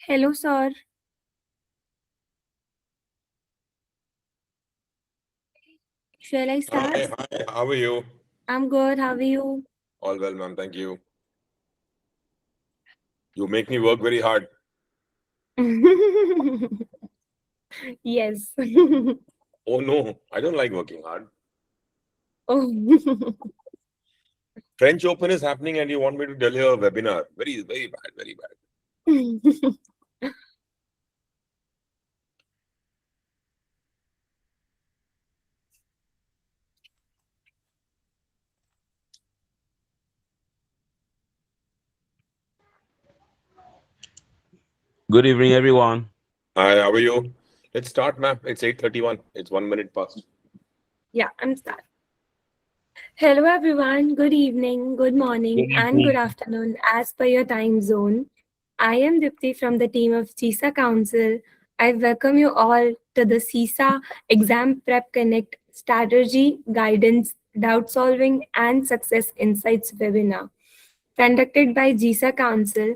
Hello, sir. Shall I start? Hi, how are you? I'm good. How are you? All well, ma'am. Thank you. You make me work very hard. Yes. Oh no, I don't like working hard. Oh. French Open is happening and you want me to deliver a webinar. Very, very bad, very bad. Good evening, everyone. Hi, how are you? Let's start, ma'am. It's 8:31. It's 1 minute past. Yeah, I'm start. Hello, everyone. Good evening, good morning, Good and good evening. afternoon, as per your time zone. I am Dipti from the team of GISA Council. I welcome you all to the CISA Exam Prep Connect Strategy, Guidance, Doubt Solving, and Success Insights webinar, conducted by GISA Council.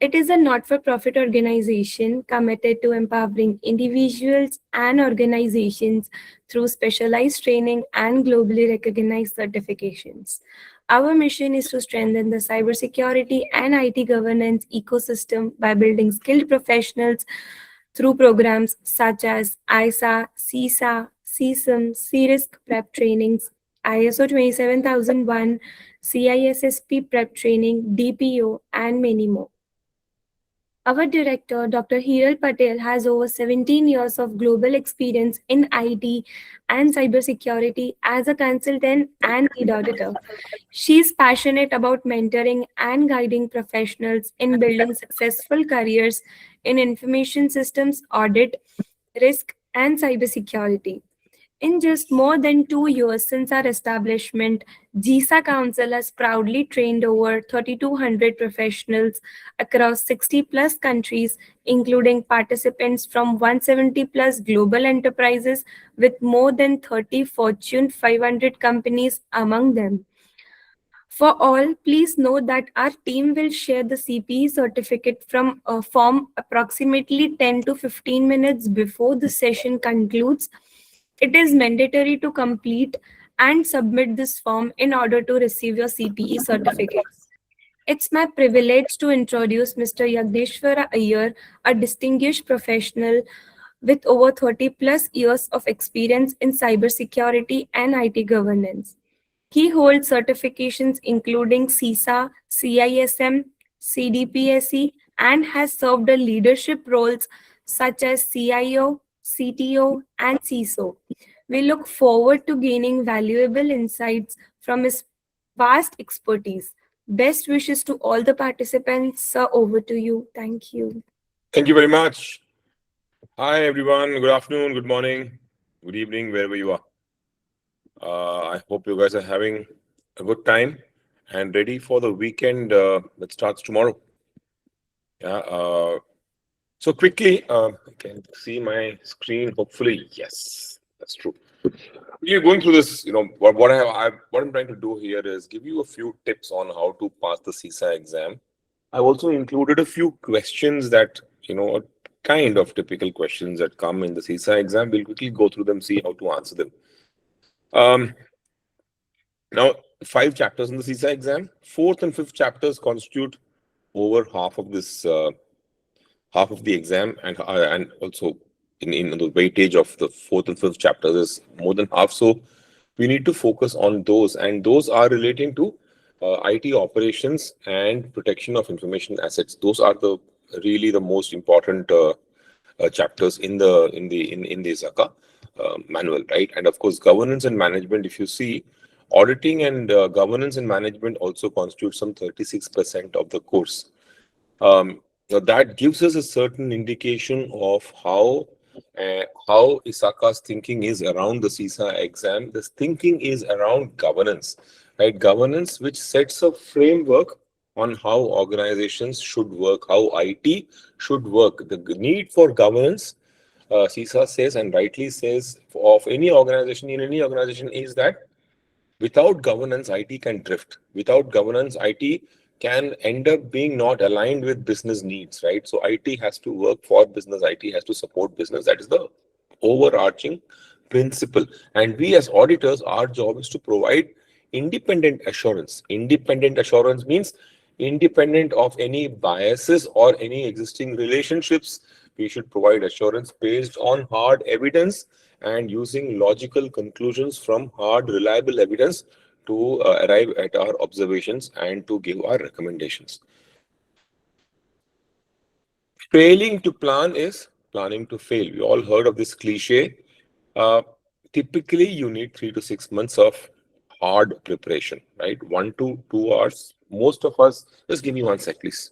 It is a not for profit organization committed to empowering individuals and organizations through specialized training and globally recognized certifications. Our mission is to strengthen the cybersecurity and IT governance ecosystem by building skilled professionals through programs such as ISA, CISA, CSIM, C-Risk Prep Trainings, ISO 27001, CISSP Prep Training, DPO, and many more. Our director, Dr. Hiral Patel, has over 17 years of global experience in IT and cybersecurity as a consultant and lead auditor. She is passionate about mentoring and guiding professionals in building successful careers in information systems audit, risk, and cybersecurity. In just more than 2 years since our establishment, GISA Council has proudly trained over 3,200 professionals across 60 plus countries, including participants from 170 plus global enterprises with more than 30 Fortune 500 companies among them. For all, please note that our team will share the CPE certificate from a form approximately 10 to 15 minutes before the session concludes. It is mandatory to complete and submit this form in order to receive your CPE certificate. It's my privilege to introduce Mr. Yagdeshwara Iyer, a distinguished professional with over 30 plus years of experience in cybersecurity and IT governance. He holds certifications including CISA, CISM, CDPSE, and has served in leadership roles such as CIO, CTO, and CISO. We look forward to gaining valuable insights from his vast expertise. Best wishes to all the participants. Sir, over to you. Thank you. Thank you very much. Hi, everyone. Good afternoon, good morning, good evening, wherever you are. I hope you guys are having a good time and ready for the weekend that starts tomorrow. Yeah. So quickly, I can see my screen. Hopefully, yes, that's true. We're going through this. What I'm trying to do here is give you a few tips on how to pass the CISA exam. I've also included a few questions that kind of typical questions that come in the CISA exam. We'll quickly go through them, see how to answer them. Um, Now, 5 chapters in the CISA exam. Fourth and fifth chapters constitute over half of the exam, and also in the weightage of the fourth and fifth chapters is more than half. So we need to focus on those, and those are relating to IT operations and protection of information assets. Those are the really the most important chapters in the Zaka manual, right? And of course, governance and management. If you see, auditing and governance and management also constitute some 36% of the course. Now that gives us a certain indication of how ISAKA's thinking is around the CISA exam. This thinking is around governance, right? Governance, which sets a framework on how organizations should work, how IT should work. The need for governance, CISA says and rightly says, of any organization in any organization is that without governance, IT can drift. Without governance, IT can end up being not aligned with business needs, right? So IT has to work for business, IT has to support business. That is the overarching principle. And we as auditors, our job is to provide independent assurance. Independent assurance means independent of any biases or any existing relationships. We should provide assurance based on hard evidence and using logical conclusions from hard, reliable evidence to arrive at our observations and to give our recommendations. Failing to plan is planning to fail. We all heard of this cliche. Uh, Typically, you need 3 to 6 months of hard preparation, right? 1 to 2 hours. Most of us, just give me one sec, please.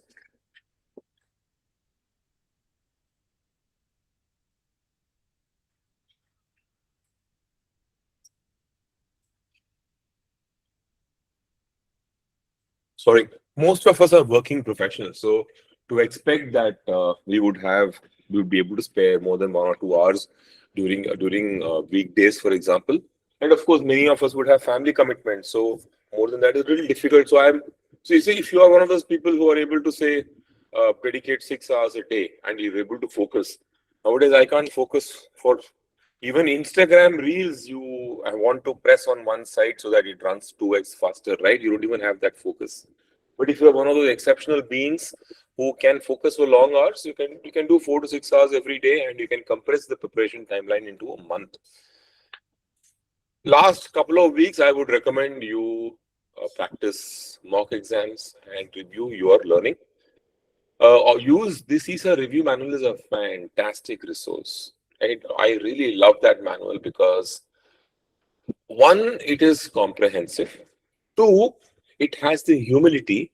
Sorry, most of us are working professionals. So to expect that we would be able to spare more than 1 or 2 hours during weekdays, for example. And of course, many of us would have family commitments. So more than that is really difficult. So you see, if you are one of those people who are able to say, dedicate 6 hours a day and you're able to focus. Nowadays, I can't focus for even Instagram Reels. I want to press on one side so that it runs 2x faster, right? You don't even have that focus. But if you're one of those exceptional beings who can focus for long hours, you can do 4 to 6 hours every day, and you can compress the preparation timeline into a month. Last couple of weeks, I would recommend you practice mock exams and review your learning. Or use the CISA review manual is a fantastic resource. Right? I really love that manual because one, it is comprehensive. Two, it has the humility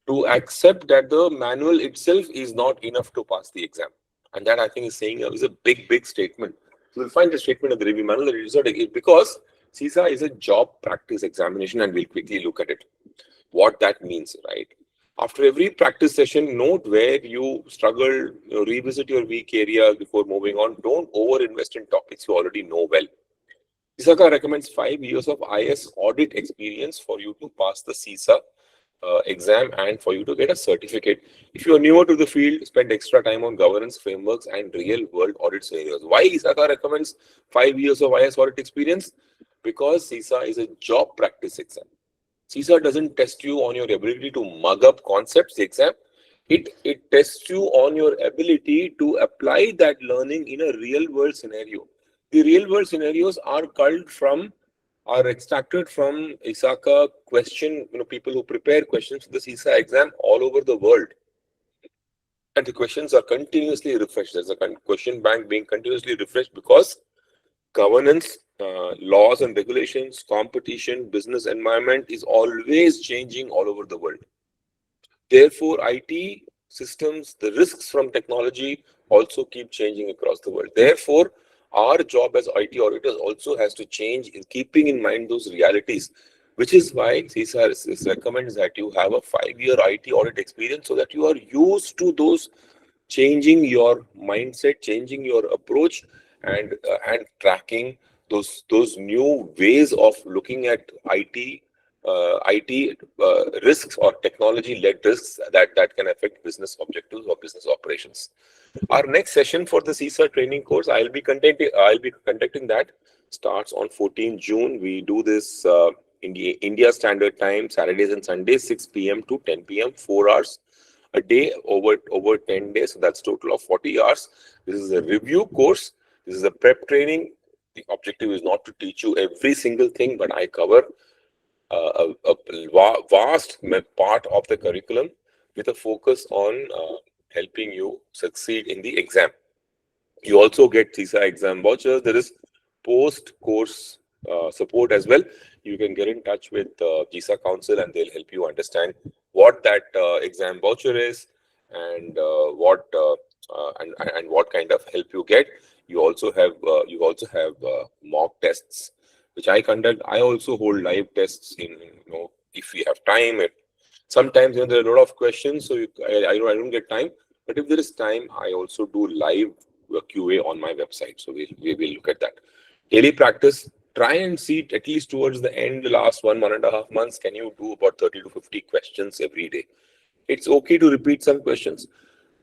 to accept that the manual itself is not enough to pass the exam. And that I think is a big, big statement. So we'll find the statement of the review manual that it is not because CISA is a job practice examination, and we'll quickly look at it. What that means, right? After every practice session, note where you struggled, revisit your weak areas before moving on. Don't over-invest in topics you already know well. CISA recommends 5 years of IS audit experience for you to pass the CISA exam and for you to get a certificate. If you are newer to the field, spend extra time on governance frameworks and real-world audit scenarios. Why CISA recommends 5 years of IS audit experience? Because CISA is a job practice exam. CISA doesn't test you on your ability to mug up concepts, the exam. It tests you on your ability to apply that learning in a real world scenario. The real world scenarios are extracted from ISACA question, people who prepare questions for the CISA exam all over the world. And the questions are continuously refreshed. There's a question bank being continuously refreshed because governance, laws and regulations, competition, business environment is always changing all over the world. Therefore, IT systems, the risks from technology also keep changing across the world. Therefore, our job as IT auditors also has to change in keeping in mind those realities, which is why CISA recommends that you have a 5-year IT audit experience so that you are used to those changing your mindset, changing your approach, and tracking those new ways of looking at IT risks or technology-led risks that can affect business objectives or business operations. Our next session for the CISA training course, I'll be conducting that. Starts on 14 June. We do this in the India Standard Time, Saturdays and Sundays, 6 p.m. to 10 p.m., 4 hours a day over 10 days. So that's total of 40 hours. This is a review course. This is a prep training. The objective is not to teach you every single thing, but I cover a vast part of the curriculum with a focus on helping you succeed in the exam. You also get CISA exam vouchers. There is post-course support as well. You can get in touch with GISA Council and they'll help you understand what that exam voucher is and what kind of help you get. You also have mock tests which I conduct. I also hold live tests if we have time. Sometimes there are a lot of questions, so I don't get time. But if there is time, I also do live QA on my website. So we will look at that. Daily practice. try and see at least towards the end, the last 1.5 months, can you do about 30 to 50 questions every day? It's okay to repeat some questions.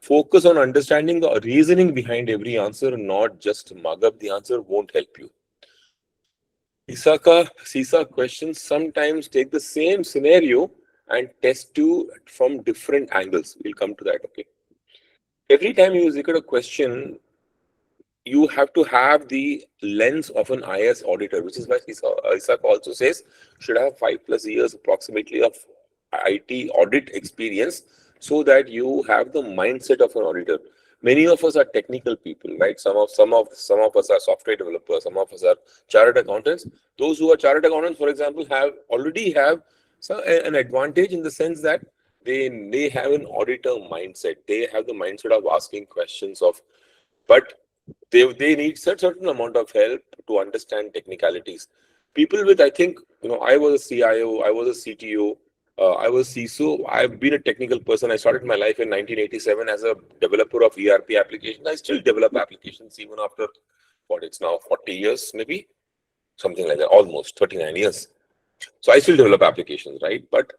Focus on understanding the reasoning behind every answer, not just mug up the answer won't help you. CISA questions sometimes take the same scenario and test you from different angles. We'll come to that, okay? Every time you look at a question, you have to have the lens of an IS auditor, which is why CISA also says should have 5+ years approximately of IT audit experience so that you have the mindset of an auditor. Many of us are technical people, right? Some of us are software developers, some of us are chartered accountants. Those who are chartered accountants, for example, already have an advantage in the sense that they have an auditor mindset. They have the mindset of asking questions of, but they need certain amount of help to understand technicalities. People with, I think, I was a CIO, I was a CTO, I was CISO. I've been a technical person. I started my life in 1987 as a developer of ERP applications. I still develop applications even after what, it's now 40 years, maybe something like that, almost 39 years. So I still develop applications, right? But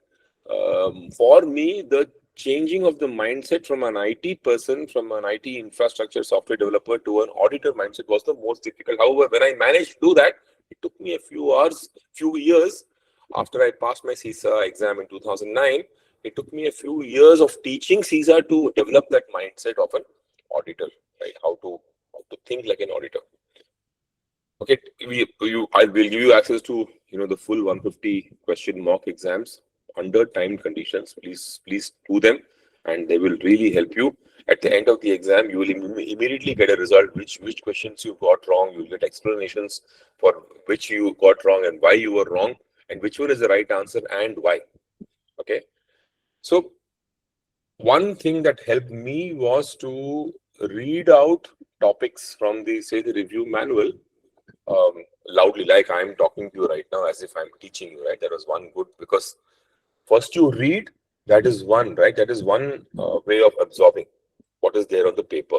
for me, the changing of the mindset from an IT person, from an IT infrastructure software developer to an auditor mindset was the most difficult. However, when I managed to do that, it took me a few years after I passed my CISA exam in 2009. It took me a few years of teaching CISA to develop that mindset of an auditor, right? How to think like an auditor. Okay, I will give you access to the full 150 question mock exams under timed conditions. Please do them, and they will really help you. At the end of the exam, you will immediately get a result which questions you got wrong. You will get explanations for which you got wrong and why you were wrong, and which one is the right answer and why. Okay, so one thing that helped me was to read out topics from the review manual loudly, like I'm talking to you right now, as if I'm teaching you, right? That was one good, because first you read, that is one, right? That is one way of absorbing what is there on the paper.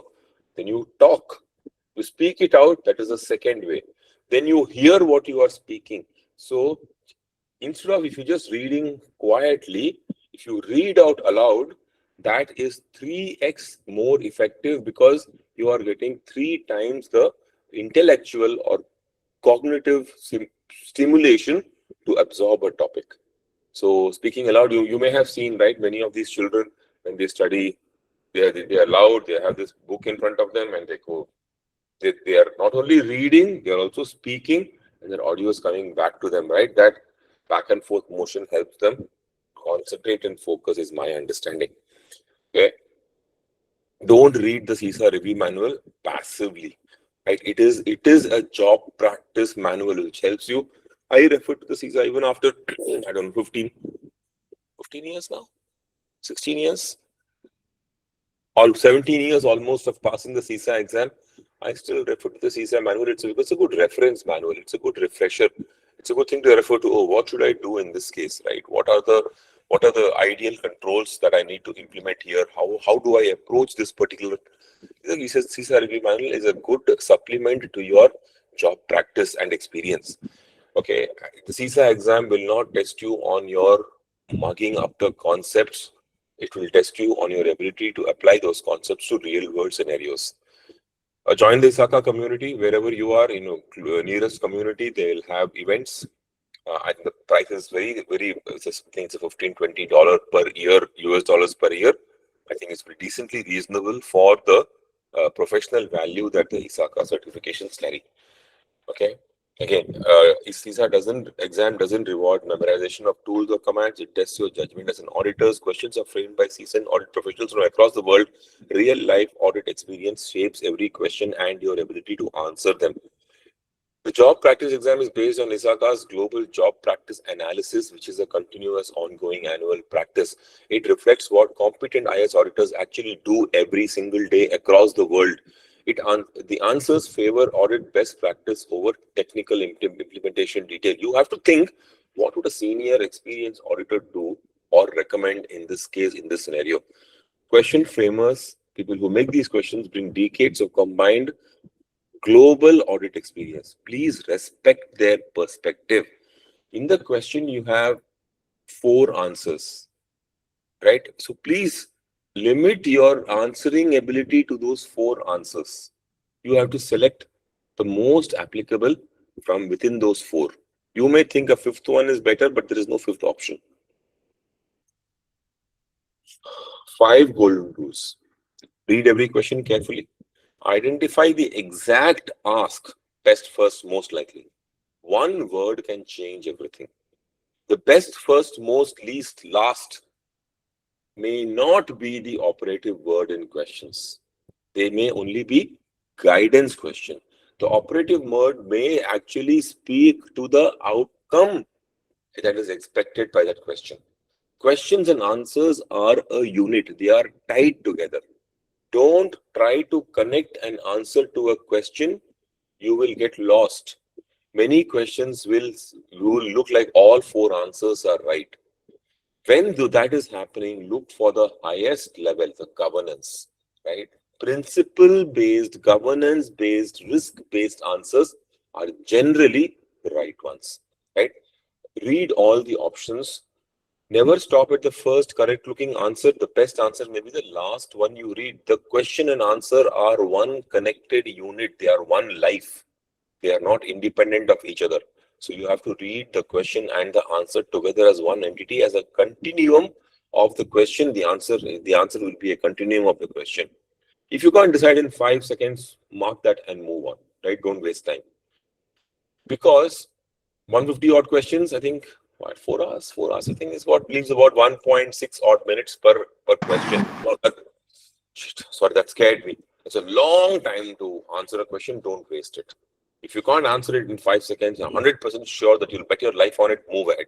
Then you talk, you speak it out, that is the second way. Then you hear what you are speaking. So instead of, if you're just reading quietly, if you read out aloud, that is 3x more effective, because you are getting 3 times the intellectual or cognitive stimulation to absorb a topic. So speaking aloud, you may have seen, right, many of these children, when they study, they are loud, they have this book in front of them, and they are not only reading, they are also speaking, and their audio is coming back to them, right? That back and forth motion helps them concentrate and focus, is my understanding. Okay, don't read the CISA review manual passively. Right? It is a job practice manual which helps you. I refer to the CISA even after I don't know, 15 years now, 16 years, all 17 years almost of passing the CISA exam. I still refer to the CISA manual. It's a good reference manual. It's a good refresher. It's a good thing to refer to. Oh, what should I do in this case, right? What are the ideal controls that I need to implement here? How do I approach this particular? The CISA review manual is a good supplement to your job practice and experience. Okay, the CISA exam will not test you on your mugging up the concepts. It will test you on your ability to apply those concepts to real world scenarios. Join the ISACA community wherever you are, nearest community. They will have events. I think the price is very, very, I think it's a $15-20 per year, US dollars per year. I think it's decently reasonable for the professional value that the ISACA certifications carry. Okay. Again, CISA exam doesn't reward memorization of tools or commands. It tests your judgment as an auditor. Questions are framed by seasoned audit professionals from across the world. Real life audit experience shapes every question and your ability to answer them. The job practice exam is based on ISACA's global job practice analysis, which is a continuous ongoing annual practice. It reflects what competent IS auditors actually do every single day across the world. The answers favor audit best practice over technical implementation detail. You have to think, what would a senior experienced auditor do or recommend in this case, in this scenario? Question framers, people who make these questions, bring decades of combined global audit experience. Please respect their perspective. In the question, you have 4 answers, right? So please limit your answering ability to those 4 answers. You have to select the most applicable from within those 4. You may think a 5th one is better, but there is no 5th option. 5 golden rules. Read every question carefully. Identify the exact ask, best first, most likely. One word can change everything. The best first, most, least, last may not be the operative word in questions. They may only be guidance question. The operative word may actually speak to the outcome that is expected by that question. Questions and answers are a unit. They are tied together. Don't try to connect an answer to a question. You will get lost. Many questions will look like all 4 answers are right. When that is happening, look for the highest level, the governance, right? Principle-based, governance-based, risk-based answers are generally the right ones, right? Read all the options. Never stop at the first correct looking answer. The best answer may be the last one you read. The question and answer are one connected unit. They are one life. They are not independent of each other. So you have to read the question and the answer together as one entity, as a continuum of the question. The answer will be a continuum of the question. If you can't decide in 5 seconds, mark that and move on, right? Don't waste time. Because 150 odd questions, I think, what, 4 hours? 4 hours, I think, is what leaves about 1.6 odd minutes per question. Sorry, that scared me. It's a long time to answer a question. Don't waste it. If you can't answer it in 5 seconds, I'm 100% sure that you'll bet your life on it, move ahead.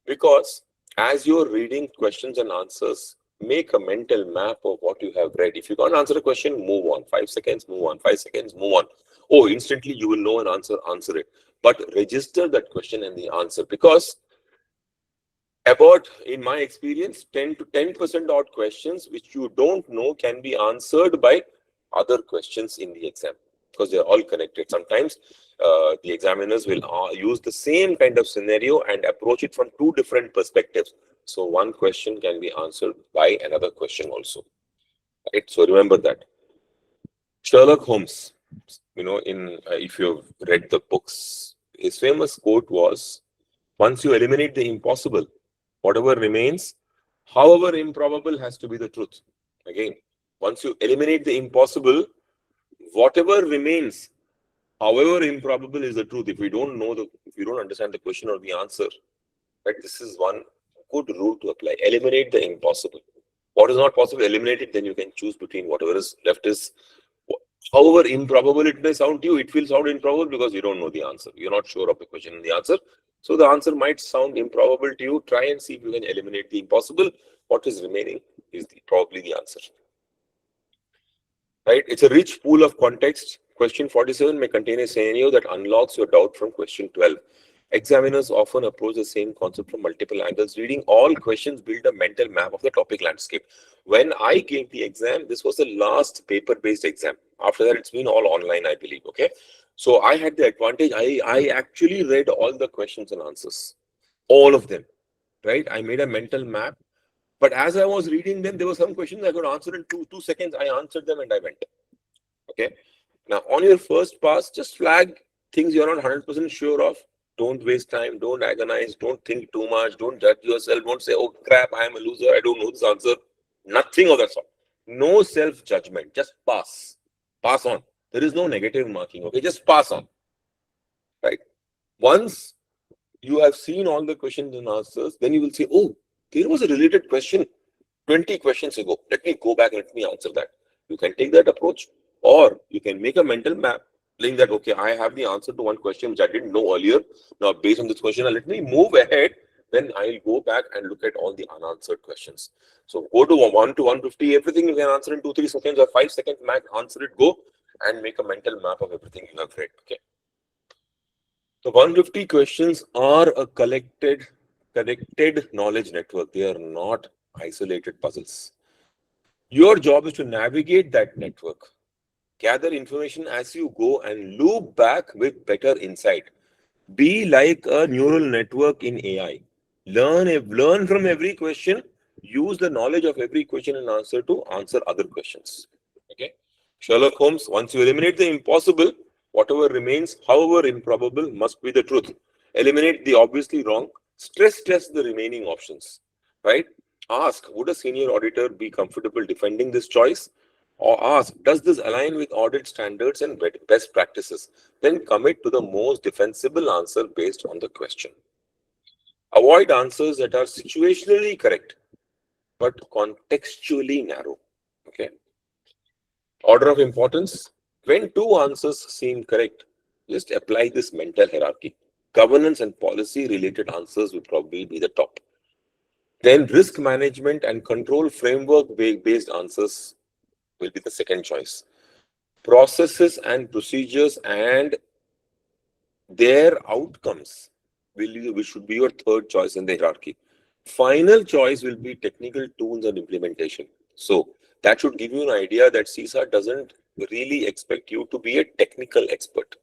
Because as you're reading questions and answers, make a mental map of what you have read. If you can't answer a question, move on. 5 seconds, move on. 5 seconds, move on. Oh, instantly you will know an answer, answer it. But register that question and the answer, because about, in my experience, 10 to 10% odd questions which you don't know can be answered by other questions in the exam, because they're all connected. Sometimes the examiners will use the same kind of scenario and approach it from 2 different perspectives. So one question can be answered by another question also. Right? So remember that. Sherlock Holmes, if you've read the books, his famous quote was, once you eliminate the impossible, whatever remains, however improbable, has to be the truth. Again, once you eliminate the impossible, whatever remains, however improbable, is the truth. If you don't understand the question or the answer, right, this is one good rule to apply. Eliminate the impossible. What is not possible, eliminate it, then you can choose between whatever is left is. However improbable it may sound to you, it will sound improbable because you don't know the answer. You're not sure of the question and the answer. So the answer might sound improbable to you. Try and see if you can eliminate the impossible. What is remaining is probably the answer. Right? It's a rich pool of context. Question 47 may contain a scenario that unlocks your doubt from question 12. Examiners often approach the same concept from multiple angles. Reading all questions build a mental map of the topic landscape. When I gave the exam, this was the last paper-based exam. After that, it's been all online, I believe. Okay. So I had the advantage. I actually read all the questions and answers. All of them. Right? I made a mental map. But as I was reading them, there were some questions I could answer in two seconds. I answered them and I went. Okay. Now, on your first pass, just flag things you're not 100% sure of. Don't waste time. Don't agonize. Don't think too much. Don't judge yourself. Don't say, oh crap, I am a loser. I don't know this answer. Nothing of that sort. No self-judgment. Just pass. Pass on. There is no negative marking. Okay, just pass on. Right. Once you have seen all the questions and answers, then you will say, oh, there was a related question 20 questions ago. Let me go back and let me answer that. You can take that approach, or you can make a mental map saying that, okay, I have the answer to one question which I didn't know earlier. Now, based on this question, let me move ahead. Then I'll go back and look at all the unanswered questions. So go to 1 to 150, everything you can answer in 2-3 seconds or 5 seconds max, answer it, go and make a mental map of everything you have read. Okay. The 150 questions are a connected knowledge network. They are not isolated puzzles. Your job is to navigate that network gather information as you go and loop back with better insight. Be like a neural network in AI. Learn from every question. Use the knowledge of every question and answer to answer other questions. Okay. Sherlock Holmes, once you eliminate the impossible, whatever remains, however improbable, must be the truth. Eliminate the obviously wrong. Stress test the remaining options. Right? Ask, would a senior auditor be comfortable defending this choice? Or ask, does this align with audit standards and best practices? Then commit to the most defensible answer based on the question. Avoid answers that are situationally correct but contextually narrow. Okay. Order of importance. When two answers seem correct, just apply this mental hierarchy. Governance and policy related answers will probably be the top. Then risk management and control framework based answers will be the second choice. Processes and procedures and their outcomes should be your third choice in the hierarchy. Final choice will be technical tools and implementation. So that should give you an idea that CISA doesn't really expect you to be a technical expert.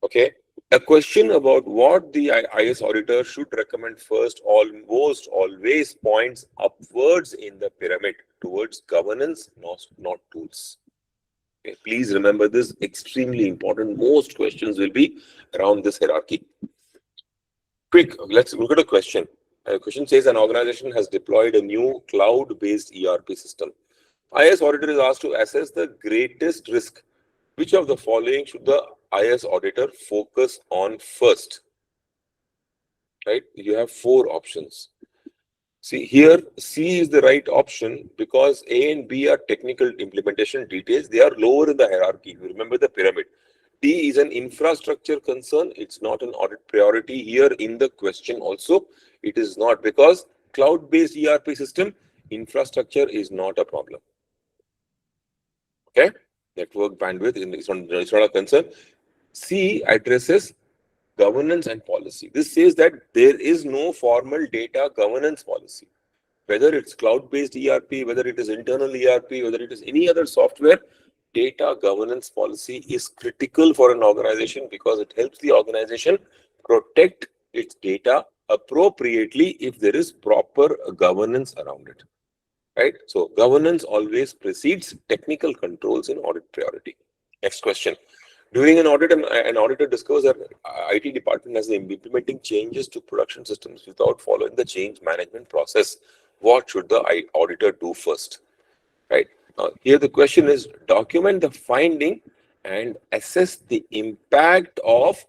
Okay. A question about what the IS auditor should recommend first almost always points upwards in the pyramid towards governance, not tools. Okay. Please remember this, extremely important. Most questions will be around this hierarchy. Quick, let's look at a question. A question says an organization has deployed a new cloud-based ERP system. IS auditor is asked to assess the greatest risk. Which of the following should the IS auditor focus on first? Right? You have four options. See here, C is the right option because A and B are technical implementation details. They are lower in the hierarchy. Remember the pyramid. D is an infrastructure concern. It's not an audit priority here in the question also. It is not because cloud-based ERP system, infrastructure is not a problem. Okay? Network bandwidth is not a concern. C addresses governance and policy. This says that there is no formal data governance policy. Whether it's cloud-based ERP, whether it is internal ERP, whether it is any other software, data governance policy is critical for an organization because it helps the organization protect its data appropriately if there is proper governance around it. Right? So governance always precedes technical controls in audit priority. Next question. During an audit, an auditor discovers that IT department has been implementing changes to production systems without following the change management process. What should the auditor do first? Right. Here the question is document the finding and assess the impact of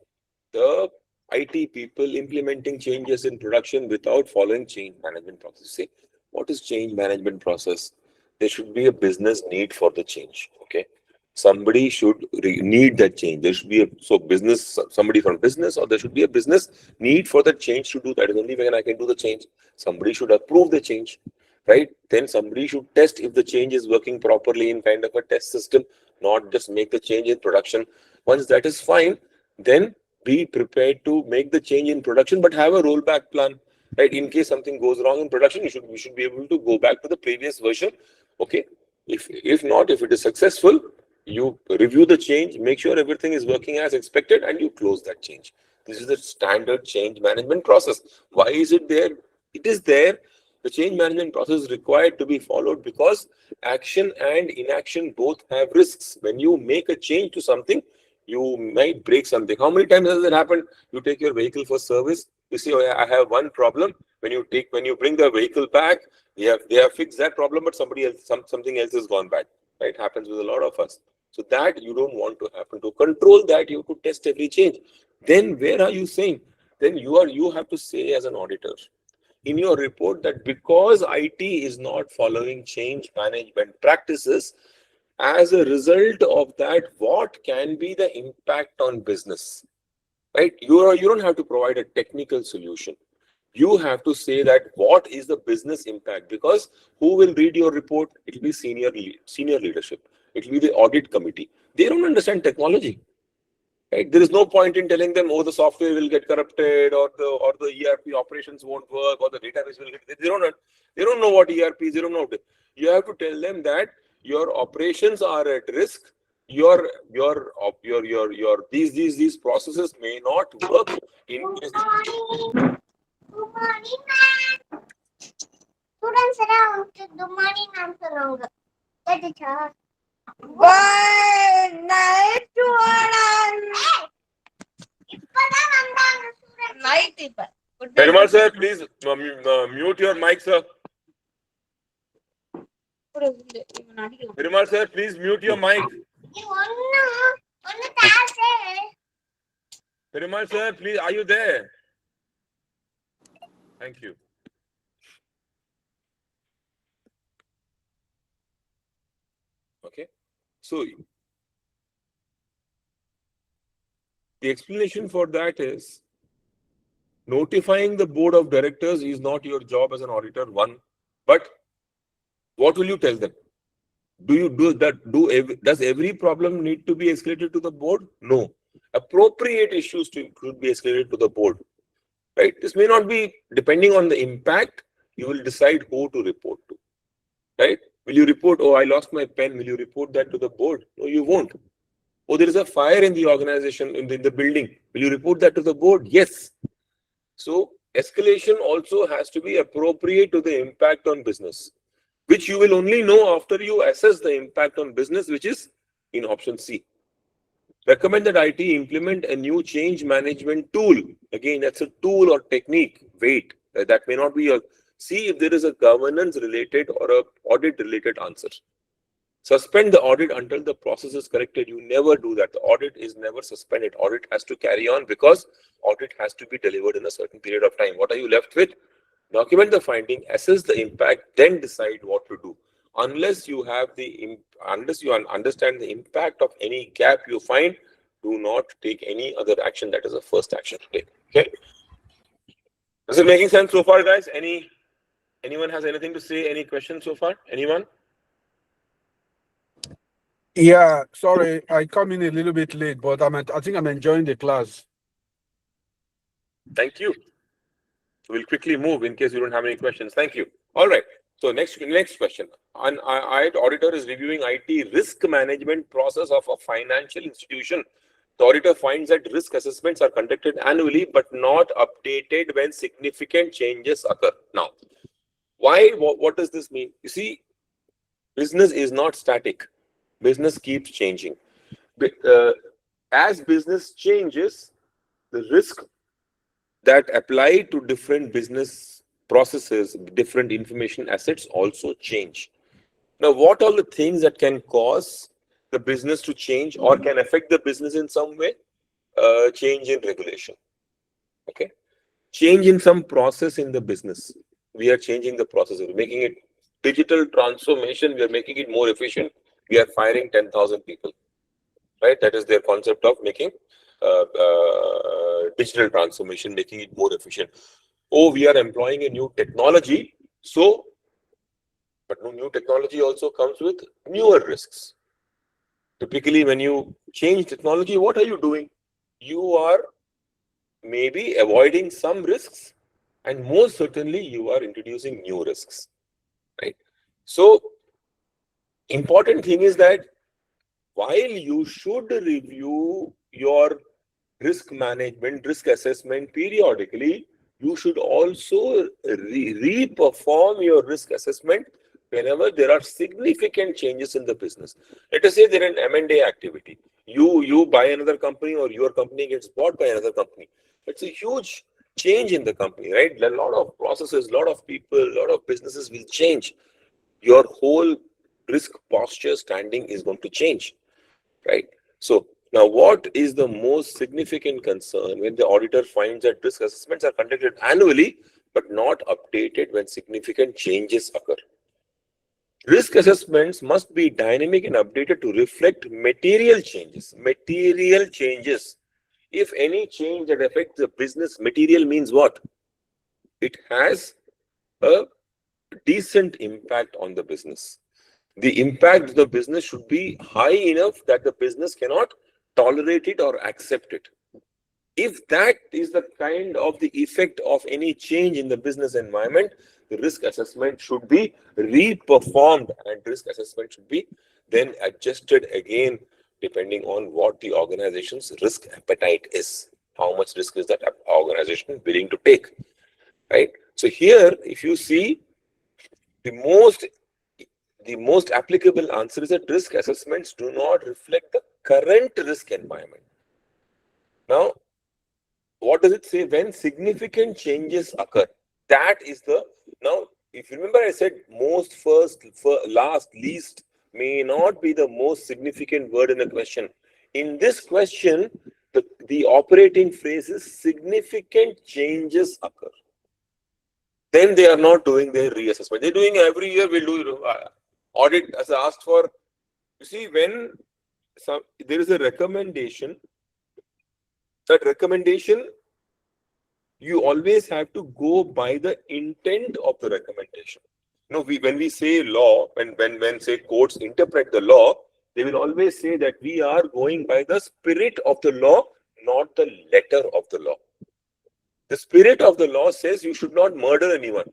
the IT people implementing changes in production without following change management process. Say, what is change management process? There should be a business need for the change. Okay. Somebody should need that change. There should be somebody from business, or there should be a business need for the change to do that. Is only when I can do the change. Somebody should approve the change, right? Then somebody should test if the change is working properly in kind of a test system, not just make the change in production. Once that is fine, then be prepared to make the change in production, but have a rollback plan, right? In case something goes wrong in production, we should be able to go back to the previous version. Okay. If not, if it is successful, you review the change, make sure everything is working as expected, and you close that change. This is the standard change management process. Why is it there? It is there. The change management process is required to be followed because action and inaction both have risks. When you make a change to something, you might break something. How many times has it happened? You take your vehicle for service. You say, oh, I have one problem. When you bring the vehicle back, they have fixed that problem, but something else has gone bad. Right? It happens with a lot of us. So that you don't want to happen. To control that, you have to test every change. Then where are you saying? Then you have to say as an auditor in your report that because IT is not following change management practices, as a result of that, what can be the impact on business? Right? You don't have to provide a technical solution. You have to say that what is the business impact, because who will read your report? It will be senior leadership. It will be the audit committee. They don't understand technology. Right? There is no point in telling them, oh, the software will get corrupted, or the ERP operations won't work, or the database will get. They don't know what ERP is. They don't know. You have to tell them that your operations are at risk, these processes may not work in case. Good morning, ma'am. Students around. Good morning, ma'am. Good night, students. Perumal sir, please mute your mic, sir. Perumal sir, please mute your mic. Perumal sir, please, are you there? Thank you. Okay. So the explanation for that is notifying the board of directors is not your job as an auditor, one. But what will you tell them? Do you do that? Does every problem need to be escalated to the board? No. Appropriate issues could be escalated to the board. Right? This may not be, depending on the impact, you will decide who to report to. Right? Will you report, oh, I lost my pen, will you report that to the board? No, you won't. Oh, there is a fire in the organization, in the building. Will you report that to the board? Yes. So escalation also has to be appropriate to the impact on business, which you will only know after you assess the impact on business, which is in option C. Recommend that IT implement a new change management tool. Again, that's a tool or technique. Wait, that may not be a. See if there is a governance related or a audit related answer. Suspend the audit until the process is corrected. You never do that. The audit is never suspended. Audit has to carry on because audit has to be delivered in a certain period of time. What are you left with? Document the finding, assess the impact, then decide what to do. Unless you understand the impact of any gap you find, do not take any other action. That is the first action to take. Okay. Is it making sense so far, guys? Anyone has anything to say? Any questions so far? Anyone? Yeah, sorry, I come in a little bit late, but I think I'm enjoying the class. Thank you. We'll quickly move in case you don't have any questions. Thank you. All right. So next question. An IT auditor is reviewing IT risk management process of a financial institution. The auditor finds that risk assessments are conducted annually but not updated when significant changes occur. Now, why? What does this mean? You see, business is not static. Business keeps changing. As business changes, the risk that apply to different business processes, different information assets also change. Now, what are the things that can cause the business to change or can affect the business in some way? Change in regulation. Okay. Change in some process in the business. We are changing the process. We're making it digital transformation. We are making it more efficient. We are firing 10,000 people. Right? That is their concept of making digital transformation, making it more efficient. Oh, we are employing a new technology. So, but new technology also comes with newer risks. Typically, when you change technology, what are you doing? You are maybe avoiding some risks, and most certainly you are introducing new risks. Right? So, important thing is that while you should review your risk management, risk assessment periodically, you should also re-perform your risk assessment whenever there are significant changes in the business. Let us say there is an M&A activity. You buy another company or your company gets bought by another company. It's a huge change in the company, right? A lot of processes, a lot of people, a lot of businesses will change. Your whole risk posture standing is going to change. Right. So now what is the most significant concern when the auditor finds that risk assessments are conducted annually but not updated when significant changes occur? Risk assessments must be dynamic and updated to reflect material changes. Material changes. If any change that affects the business, material means what? It has a decent impact on the business. The impact of the business should be high enough that the business cannot tolerate it or accept it. If that is the kind of the effect of any change in the business environment, the risk assessment should be re-performed and risk assessment should be then adjusted again depending on what the organization's risk appetite is. How much risk is that organization willing to take, right? So here, if you see, the most applicable answer is that risk assessments do not reflect the current risk environment. Now, what does it say? When significant changes occur, that is the, now if you remember I said most, first, last, least may not be the most significant word in a question. In this question, the operating phrase is significant changes occur. Then they are not doing their reassessment. They're doing every year. We'll do audit as I asked for. You see, when there is a recommendation, that recommendation, you always have to go by the intent of the recommendation. When we say law, when say courts interpret the law, they will always say that we are going by the spirit of the law, not the letter of the law. The spirit of the law says you should not murder anyone.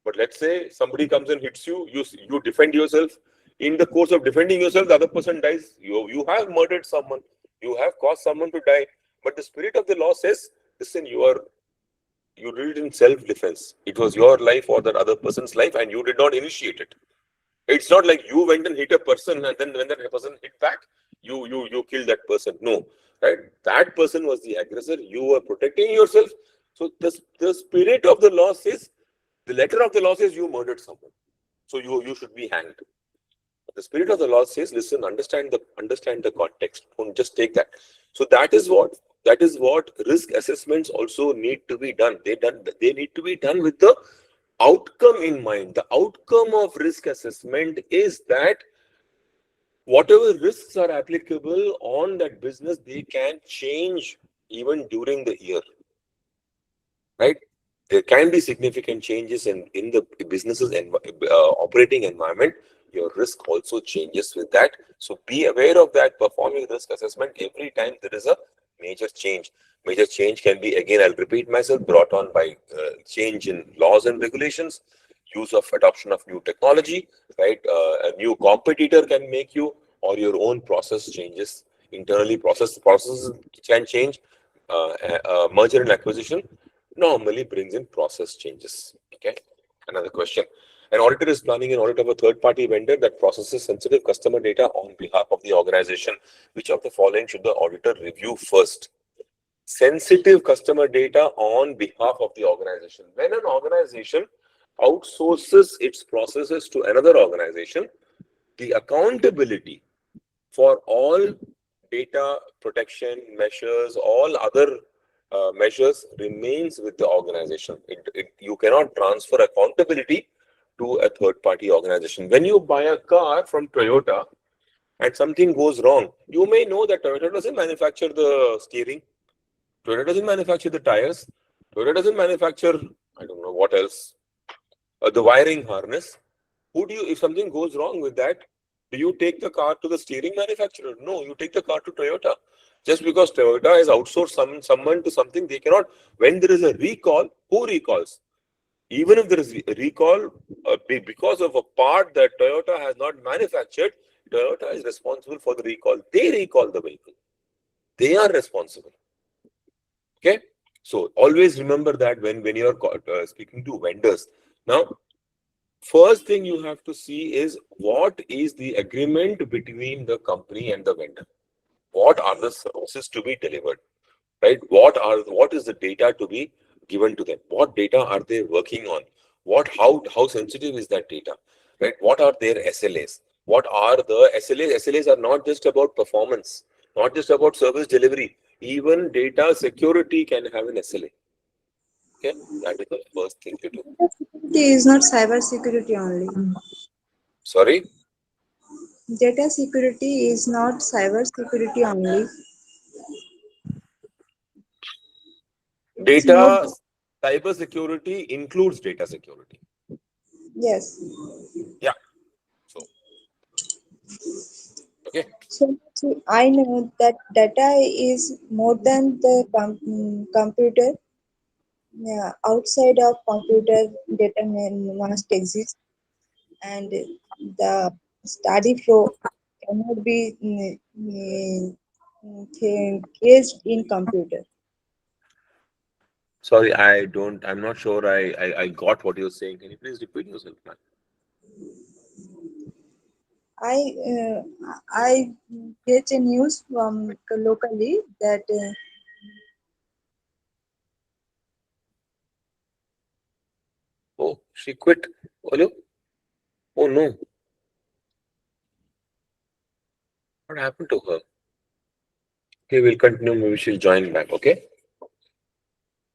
But let's say somebody comes and hits you, you defend yourself. In the course of defending yourself, the other person dies. You have murdered someone. You have caused someone to die. But the spirit of the law says, listen, you did it in self-defense. It was your life or that other person's life and you did not initiate it. It's not like you went and hit a person and then when that person hit back, you killed that person. No, right? That person was the aggressor. You were protecting yourself. So the spirit of the law says, the letter of the law says you murdered someone. So you should be hanged. The spirit of the law says, listen, understand the context. Don't just take that. So that is what risk assessments also need to be done. They need to be done with the outcome in mind. The outcome of risk assessment is that whatever risks are applicable on that business, they can change even during the year, right? There can be significant changes in the business's operating environment. Your risk also changes with that. So be aware of that. Performing risk assessment every time there is a major change. Major change can be, again, I'll repeat myself, brought on by change in laws and regulations, use of adoption of new technology, right? A new competitor can make you, or your own process changes. Internally, processes can change. Merger and acquisition normally brings in process changes. Okay. Another question. An auditor is planning an audit of a third-party vendor that processes sensitive customer data on behalf of the organization. Which of the following should the auditor review first? Sensitive customer data on behalf of the organization. When an organization outsources its processes to another organization, the accountability for all data protection measures, all other measures remains with the organization. You cannot transfer accountability to a third-party organization. When you buy a car from Toyota and something goes wrong, you may know that Toyota doesn't manufacture the steering, Toyota doesn't manufacture the tires, Toyota doesn't manufacture, I don't know what else, the wiring harness. If something goes wrong with that, do you take the car to the steering manufacturer? No, you take the car to Toyota. Just because Toyota has outsourced someone to something, they cannot. When there is a recall, who recalls? Even if there is a recall because of a part that Toyota has not manufactured, Toyota is responsible for the recall. They recall the vehicle. They are responsible. Okay. So always remember that when you are speaking to vendors. Now, first thing you have to see is what is the agreement between the company and the vendor. What are the services to be delivered, right? What is the data to be given to them? What data are they working on? How sensitive is that data, right? What are their SLAs? What are the SLAs? SLAs are not just about performance, not just about service delivery. Even data security can have an SLA. Okay, that is the first thing to do. Security is not cyber security only. Sorry? Data security is not cyber security only. It's more. Data, cyber security includes data security. Yes. Yeah. So, Okay. So I know that data is more than the computer. Yeah, outside of computer, data must exist, and the study flow cannot be caged in computer. Sorry, I'm not sure I got what you're saying. Can you please repeat yourself, man? I get a news from locally that Oh, she quit. Hello? Oh no. What happened to her? Okay, we'll continue. Maybe she'll join back. Okay.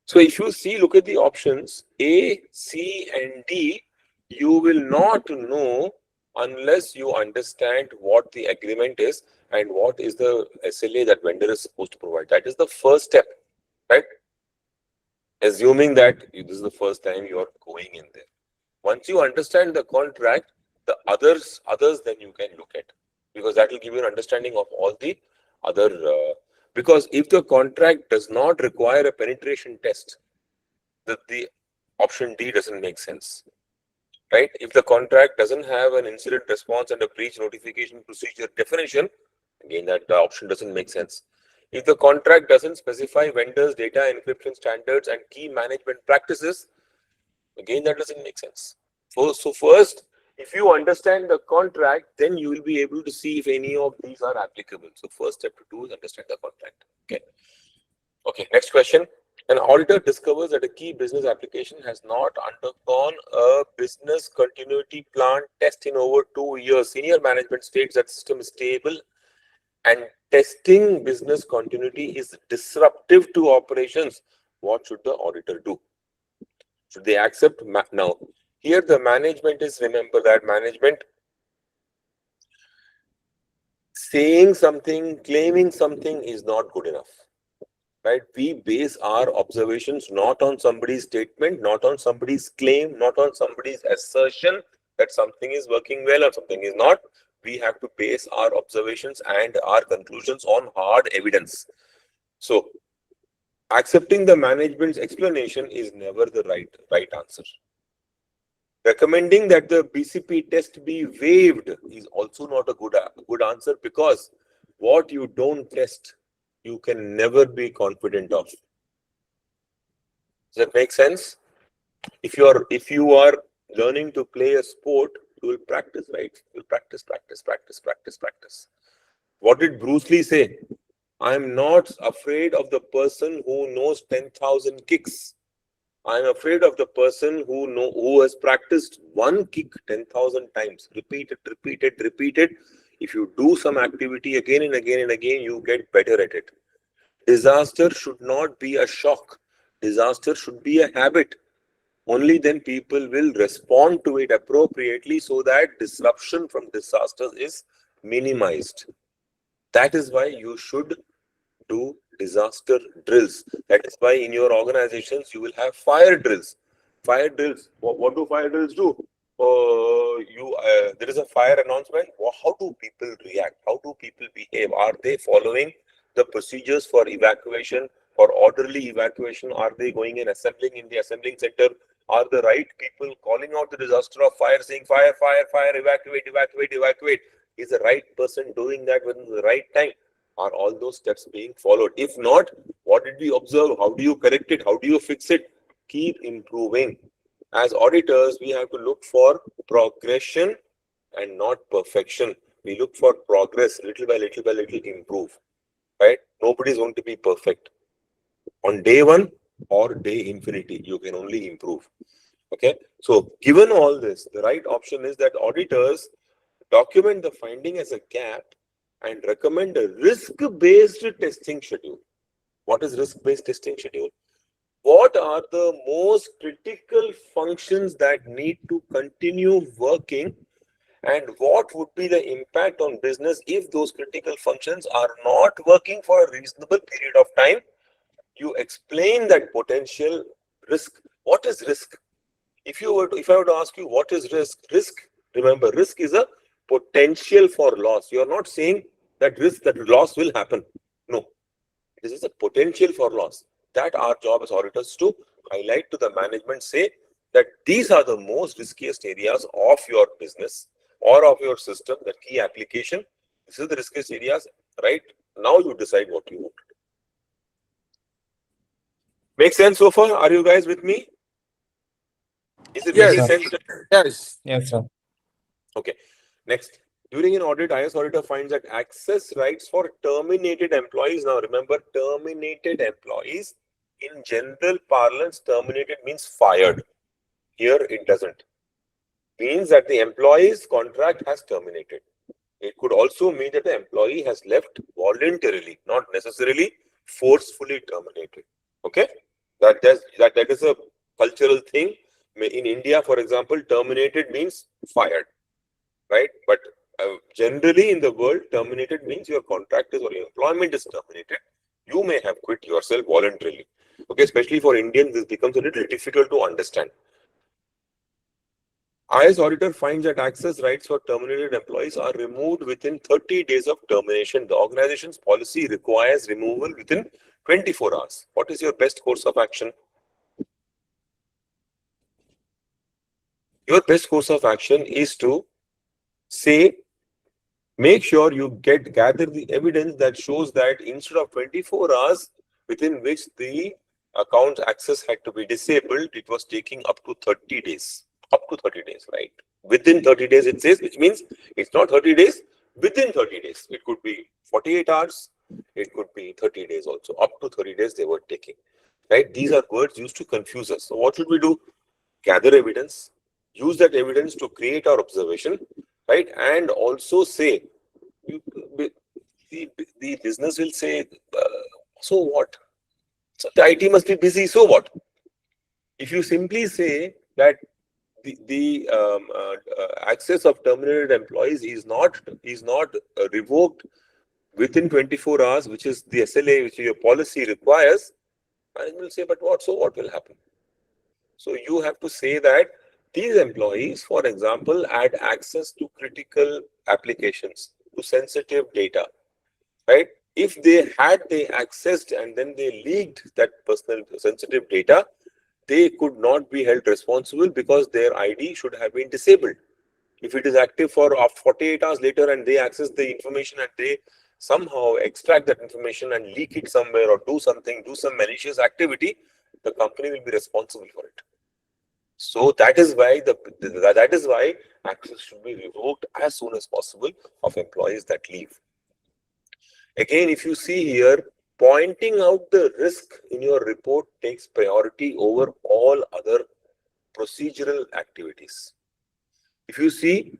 So if you see, look at the options A, C, and D, you will not know unless you understand what the agreement is and what is the SLA that vendor is supposed to provide. That is the first step, right? Assuming that this is the first time you are going in there. Once you understand the contract, the others then you can look at, because that will give you an understanding of all the other. Because if the contract does not require a penetration test, the option D doesn't make sense, right? If the contract doesn't have an incident response and a breach notification procedure definition, again that the option doesn't make sense. If the contract doesn't specify vendors, data encryption standards, and key management practices, again that doesn't make sense. So first, if you understand the contract, then you will be able to see if any of these are applicable. So first step to do is understand the contract. Okay. Okay, next question. An auditor discovers that a key business application has not undergone a business continuity plan test in over 2 years. Senior management states that system is stable and testing business continuity is disruptive to operations. What should the auditor do? Should they accept? Now, here the management is, remember that management saying something, claiming something is not good enough. Right? We base our observations not on somebody's statement, not on somebody's claim, not on somebody's assertion that something is working well or something is not. We have to base our observations and our conclusions on hard evidence. So, accepting the management's explanation is never the right answer. Recommending that the BCP test be waived is also not a good answer, because what you don't test, you can never be confident of. Does that make sense? If you are learning to play a sport, you will practice, right? You'll practice. What did Bruce Lee say? I'm not afraid of the person who knows 10,000 kicks. I'm afraid of the person who has practiced one kick 10,000 times. Repeat it. If you do some activity again and again, you get better at it. Disaster should not be a shock. Disaster should be a habit. Only then people will respond to it appropriately so that disruption from disasters is minimized. That is why you should do disaster drills. That is why in your organizations you will have fire drills. Fire drills. What do fire drills do? There is a fire announcement. How do people react? How do people behave? Are they following the procedures for evacuation, for orderly evacuation? Are they going and assembling in the assembling center? Are the right people calling out the disaster of fire, saying fire, evacuate? Is the right person doing that within the right time? Are all those steps being followed? If not, what did we observe? How do you correct it? How do you fix it? Keep improving. As auditors, we have to look for progression and not perfection. We look for progress, little by little improve. Right? Nobody is going to be perfect. On day one or day infinity, you can only improve. Okay. So given all this, the right option is that auditors document the finding as a gap and recommend a risk-based testing schedule. What is risk-based testing schedule? What are the most critical functions that need to continue working, and what would be the impact on business if those critical functions are not working for a reasonable period of time? You explain that potential risk. What is risk? If I were to ask you what is risk, remember, risk is a potential for loss. You are not saying that loss will happen. No, this is a potential for loss. That our job as auditors to highlight to the management, say that these are the most riskiest areas of your business or of your system, the key application. This is the riskiest areas. Right now, you decide what you want. Make sense so far? Are you guys with me? Is it making Yes, sense? yes. Yes, sir. Okay. Next, during an audit, IS auditor finds that access rights for terminated employees. Now, remember, terminated employees in general parlance, terminated means fired. Here, it doesn't. Means that the employee's contract has terminated. It could also mean that the employee has left voluntarily, not necessarily forcefully terminated. Okay, that is a cultural thing. In India, for example, terminated means fired, right? But generally in the world, terminated means your contract is or your employment is terminated. You may have quit yourself voluntarily. Okay, especially for Indians, this becomes a little difficult to understand. IS auditor finds that access rights for terminated employees are removed within 30 days of termination. The organization's policy requires removal within 24 hours. What is your best course of action? Your best course of action is to say, make sure you gather the evidence that shows that instead of 24 hours within which the account access had to be disabled, it was taking up to 30 days. Up to 30 days, right? Within 30 days, it says, which means it's not 30 days, within 30 days. It could be 48 hours, it could be 30 days also. Up to 30 days they were taking, right? These are words used to confuse us. So what should we do? Gather evidence, use that evidence to create our observation, right? And also say, the business will say, so what? So the IT must be busy, so what? If you simply say that the access of terminated employees is not revoked within 24 hours, which is the SLA, which your policy requires, management will say, but what? So what will happen? So you have to say that these employees, for example, had access to critical applications, to sensitive data, right? If they accessed and then they leaked that personal sensitive data, they could not be held responsible because their ID should have been disabled. If it is active for 48 hours later and they access the information and they somehow extract that information and leak it somewhere or do some malicious activity, the company will be responsible for it. So that is why access should be revoked as soon as possible of employees that leave. Again, if you see here, pointing out the risk in your report takes priority over all other procedural activities. If you see,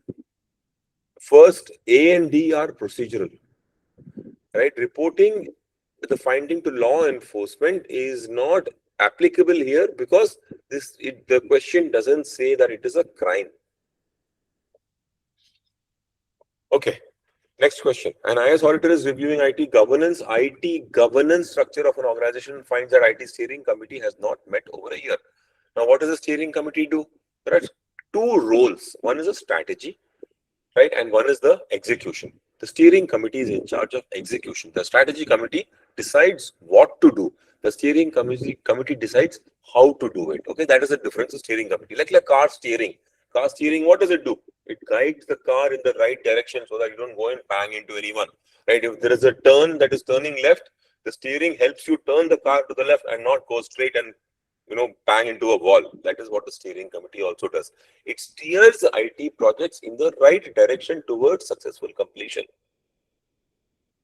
first A and D are procedural, right? Reporting the finding to law enforcement is not applicable here because the question doesn't say that it is a crime. Okay. Next question. An IS auditor is reviewing IT governance. IT governance structure of an organization finds that IT steering committee has not met over a year. Now, what does the steering committee do? There are two roles. One is a strategy, right? And one is the execution. The steering committee is in charge of execution. The strategy committee decides what to do. The steering committee decides how to do it. Okay, that is the difference of steering committee. Like car steering. Car steering, what does it do? It guides the car in the right direction so that you don't go and bang into anyone. Right? If there is a turn that is turning left, the steering helps you turn the car to the left and not go straight and bang into a wall. That is what the steering committee also does. It steers IT projects in the right direction towards successful completion.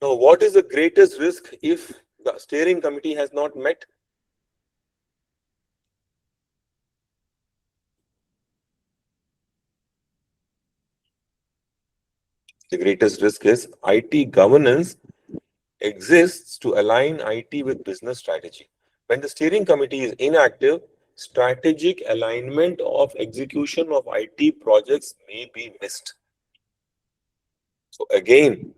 Now, what is the greatest risk if the steering committee has not met? The greatest risk is IT governance exists to align IT with business strategy. When the steering committee is inactive, strategic alignment of execution of IT projects may be missed. So again,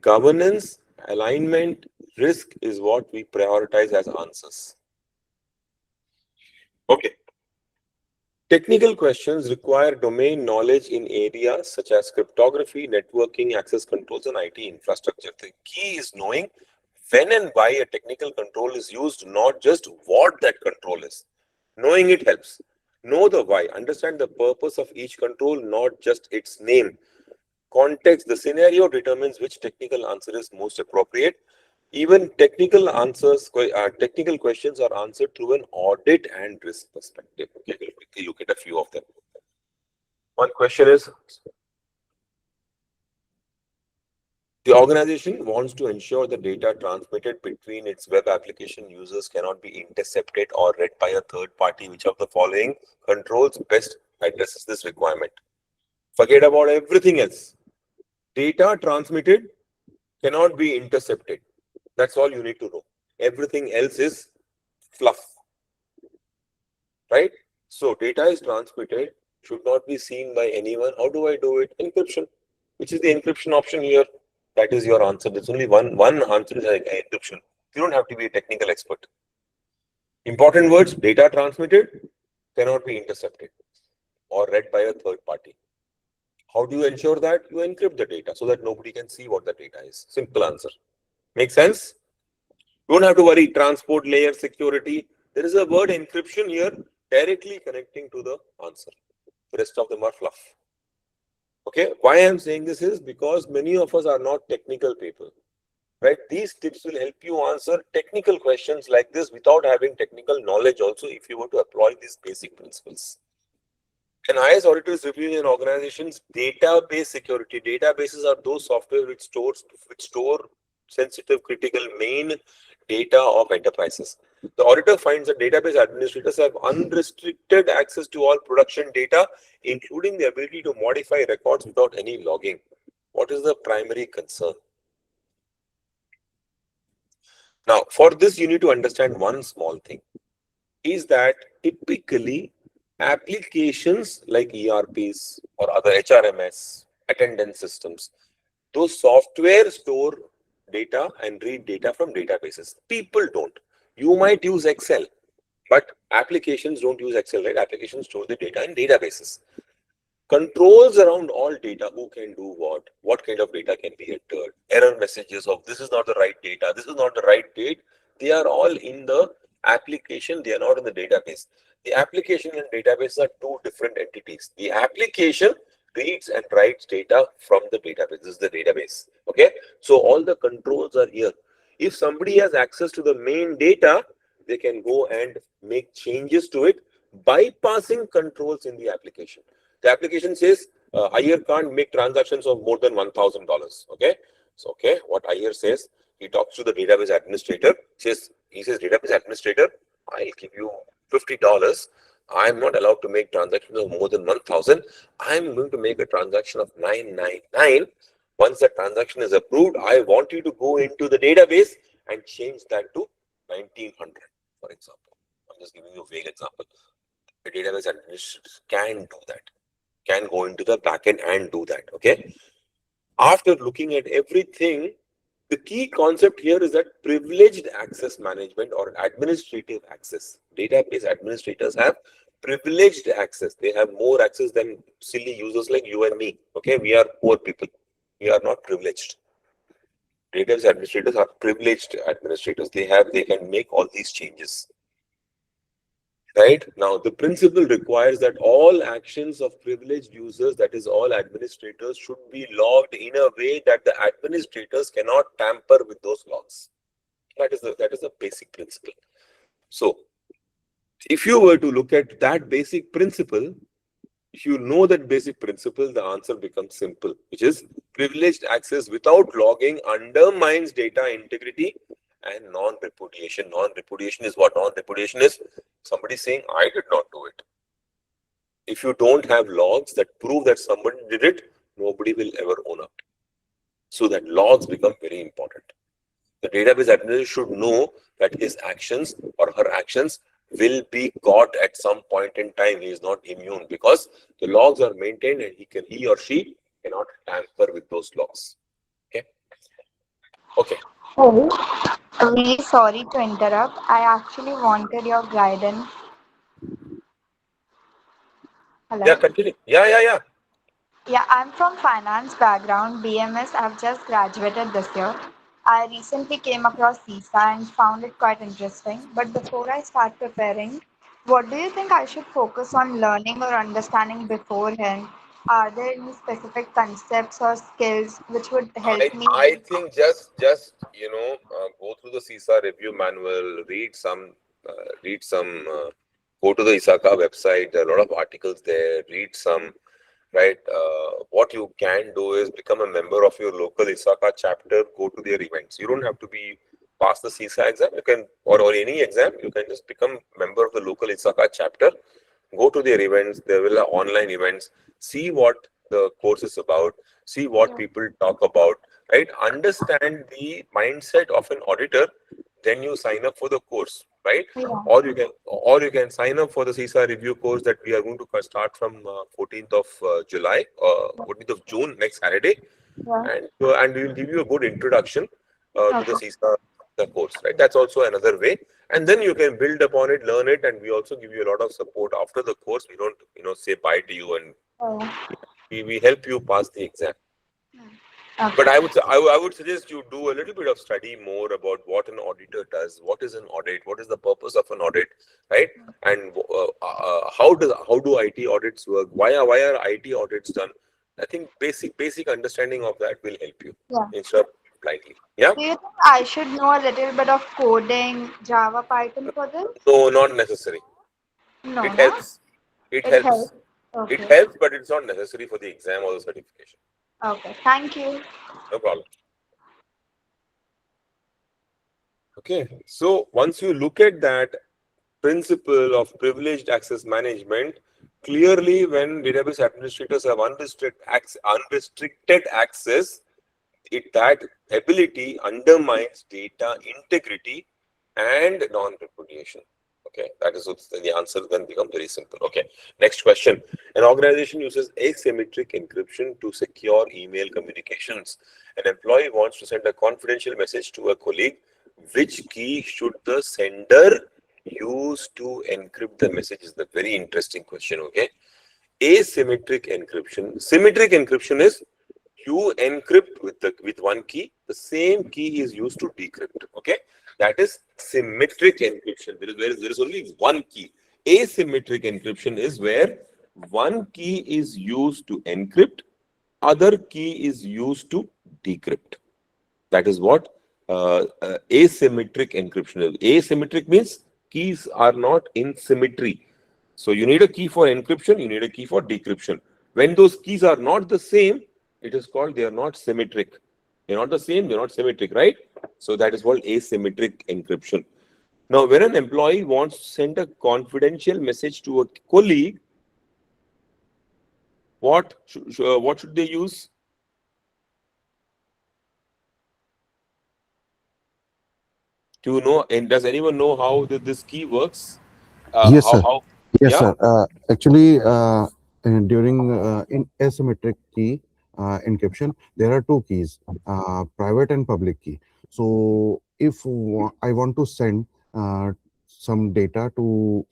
governance, alignment, risk is what we prioritize as answers. Okay. Technical questions require domain knowledge in areas such as cryptography, networking, access controls, and IT infrastructure. The key is knowing when and why a technical control is used, not just what that control is. Knowing it helps. Know the why. Understand the purpose of each control, not just its name. Context, the scenario determines which technical answer is most appropriate. Even technical questions are answered through an audit and risk perspective. Okay, we'll quickly look at a few of them. One question is, the organization wants to ensure the data transmitted between its web application users cannot be intercepted or read by a third party. Which of the following controls best addresses this requirement? Forget about everything else. Data transmitted cannot be intercepted. That's all you need to know. Everything else is fluff, right? So data is transmitted, should not be seen by anyone. How do I do it? Encryption. Which is the encryption option here? That is your answer. There's only one answer is encryption. You don't have to be a technical expert. Important words: data transmitted cannot be intercepted or read by a third party. How do you ensure that? You encrypt the data so that nobody can see what the data is. Simple answer. Make sense? Don't have to worry. Transport layer security. There is a word encryption here directly connecting to the answer. The rest of them are fluff. Okay. Why I'm saying this is because many of us are not technical people, right? These tips will help you answer technical questions like this without having technical knowledge also, if you were to apply these basic principles. An IS auditor is reviewing an organization's database security. Databases are those software which store sensitive, critical main data of enterprises. The auditor finds that database administrators have unrestricted access to all production data, including the ability to modify records without any logging. What is the primary concern? Now, for this, you need to understand one small thing, is that typically applications like ERPs or other HRMS, attendance systems, those software store data and read data from databases. People don't. You might use Excel, but applications don't use Excel, right? Applications store the data in databases. Controls around all data, who can do what kind of data can be entered, error messages of this is not the right data, this is not the right date, they are all in the application, they are not in the database. The application and database are two different entities. The application reads and writes data from the database. This is the database. Okay, so all the controls are here. If somebody has access to the main data, they can go and make changes to it, bypassing controls in the application. The application says hire can't make transactions of more than $1,000. Okay, so what hire says, he talks to the database administrator. He says database administrator, I'll give you $50. I'm not allowed to make transactions of more than 1,000. I'm going to make a transaction of 999. Once the transaction is approved, I want you to go into the database and change that to 1,900, for example. I'm just giving you a vague example. The database administrator can do that, can go into the backend and do that. Okay. After looking at everything, the key concept here is that privileged access management or administrative access. Database administrators have privileged access. They have more access than silly users like you and me. Okay, we are poor people. We are not privileged. Database administrators are privileged administrators. They can make all these changes. Right now, the principle requires that all actions of privileged users, that is all administrators, should be logged in a way that the administrators cannot tamper with those logs. That is the basic principle. So if you were to look at that basic principle, if you know that basic principle, the answer becomes simple, which is privileged access without logging undermines data integrity and non-repudiation. Non-repudiation is what? Non-repudiation is somebody saying, I did not do it. If you don't have logs that prove that somebody did it, nobody will ever own up. So that logs become very important. The database administrator should know that his actions or her actions will be caught at some point in time. He is not immune because the logs are maintained and he or she cannot tamper with those logs. Okay. Okay. Oh, really sorry to interrupt. I actually wanted your guidance. Hello. Yeah, continue. Yeah. Yeah, I'm from finance background, BMS. I've just graduated this year. I recently came across CISA and found it quite interesting. But before I start preparing, what do you think I should focus on learning or understanding beforehand? Are there any specific concepts or skills which would help me? I think just go through the CISA review manual, read some, go to the ISACA website. There are a lot of articles there. Read some, right? What you can do is become a member of your local ISACA chapter. Go to their events. You don't have to be pass the CISA exam. You can or any exam. You can just become member of the local ISACA chapter. Go to their events. There will be online events. See what the course is about. See what Yeah. people talk about. Right? Understand the mindset of an auditor. Then you sign up for the course. Right? Yeah. Or you can sign up for the CISA review course that we are going to start from 14th of July, 14th of June, next Saturday, Yeah. and we will give you a good introduction to the Okay. CISA the course. Right? That's also another way, and then you can build upon it, learn it, and we also give you a lot of support after the course. We don't say bye to you, and Oh, we help you pass the exam. But okay. I would suggest you do a little bit of study more about what an auditor does, what is an audit, what is the purpose of an audit, right? And how do IT audits work? Why are IT audits done? I think basic understanding of that will help you Yeah. instead of blindly. Yeah. Do you think I should know a little bit of coding, Java, Python for this? No, not necessary. No, It no? helps. It It helps. helps. It Okay. helps, but it's not necessary for the exam or the certification. Okay. Thank you. No problem. Okay. So once you look at that principle of privileged access management, clearly when database administrators have unrestricted access, that ability undermines data integrity and non-repudiation. Okay, that is what the answer then becomes very simple. Okay, next question. An organization uses asymmetric encryption to secure email communications. An employee wants to send a confidential message to a colleague. Which key should the sender use to encrypt the message? Is the very interesting question. Okay, asymmetric encryption. Symmetric encryption is you encrypt with one key. The same key is used to decrypt. Okay, that is symmetric encryption. There is only one key. Asymmetric encryption is where one key is used to encrypt, other key is used to decrypt. That is what asymmetric encryption is. Asymmetric means keys are not in symmetry. So you need a key for encryption, you need a key for decryption. When those keys are not the same, it is called they are not symmetric. They're not the same, they're not symmetric, right? So that is called asymmetric encryption. Now, when an employee wants to send a confidential message to a colleague, what should they use? Do you know? And does anyone know how this key works? Yes, How sir. how? Yes, Yeah. sir. Actually, during in asymmetric key encryption, there are two keys, private and public key. So, if I want to send some data to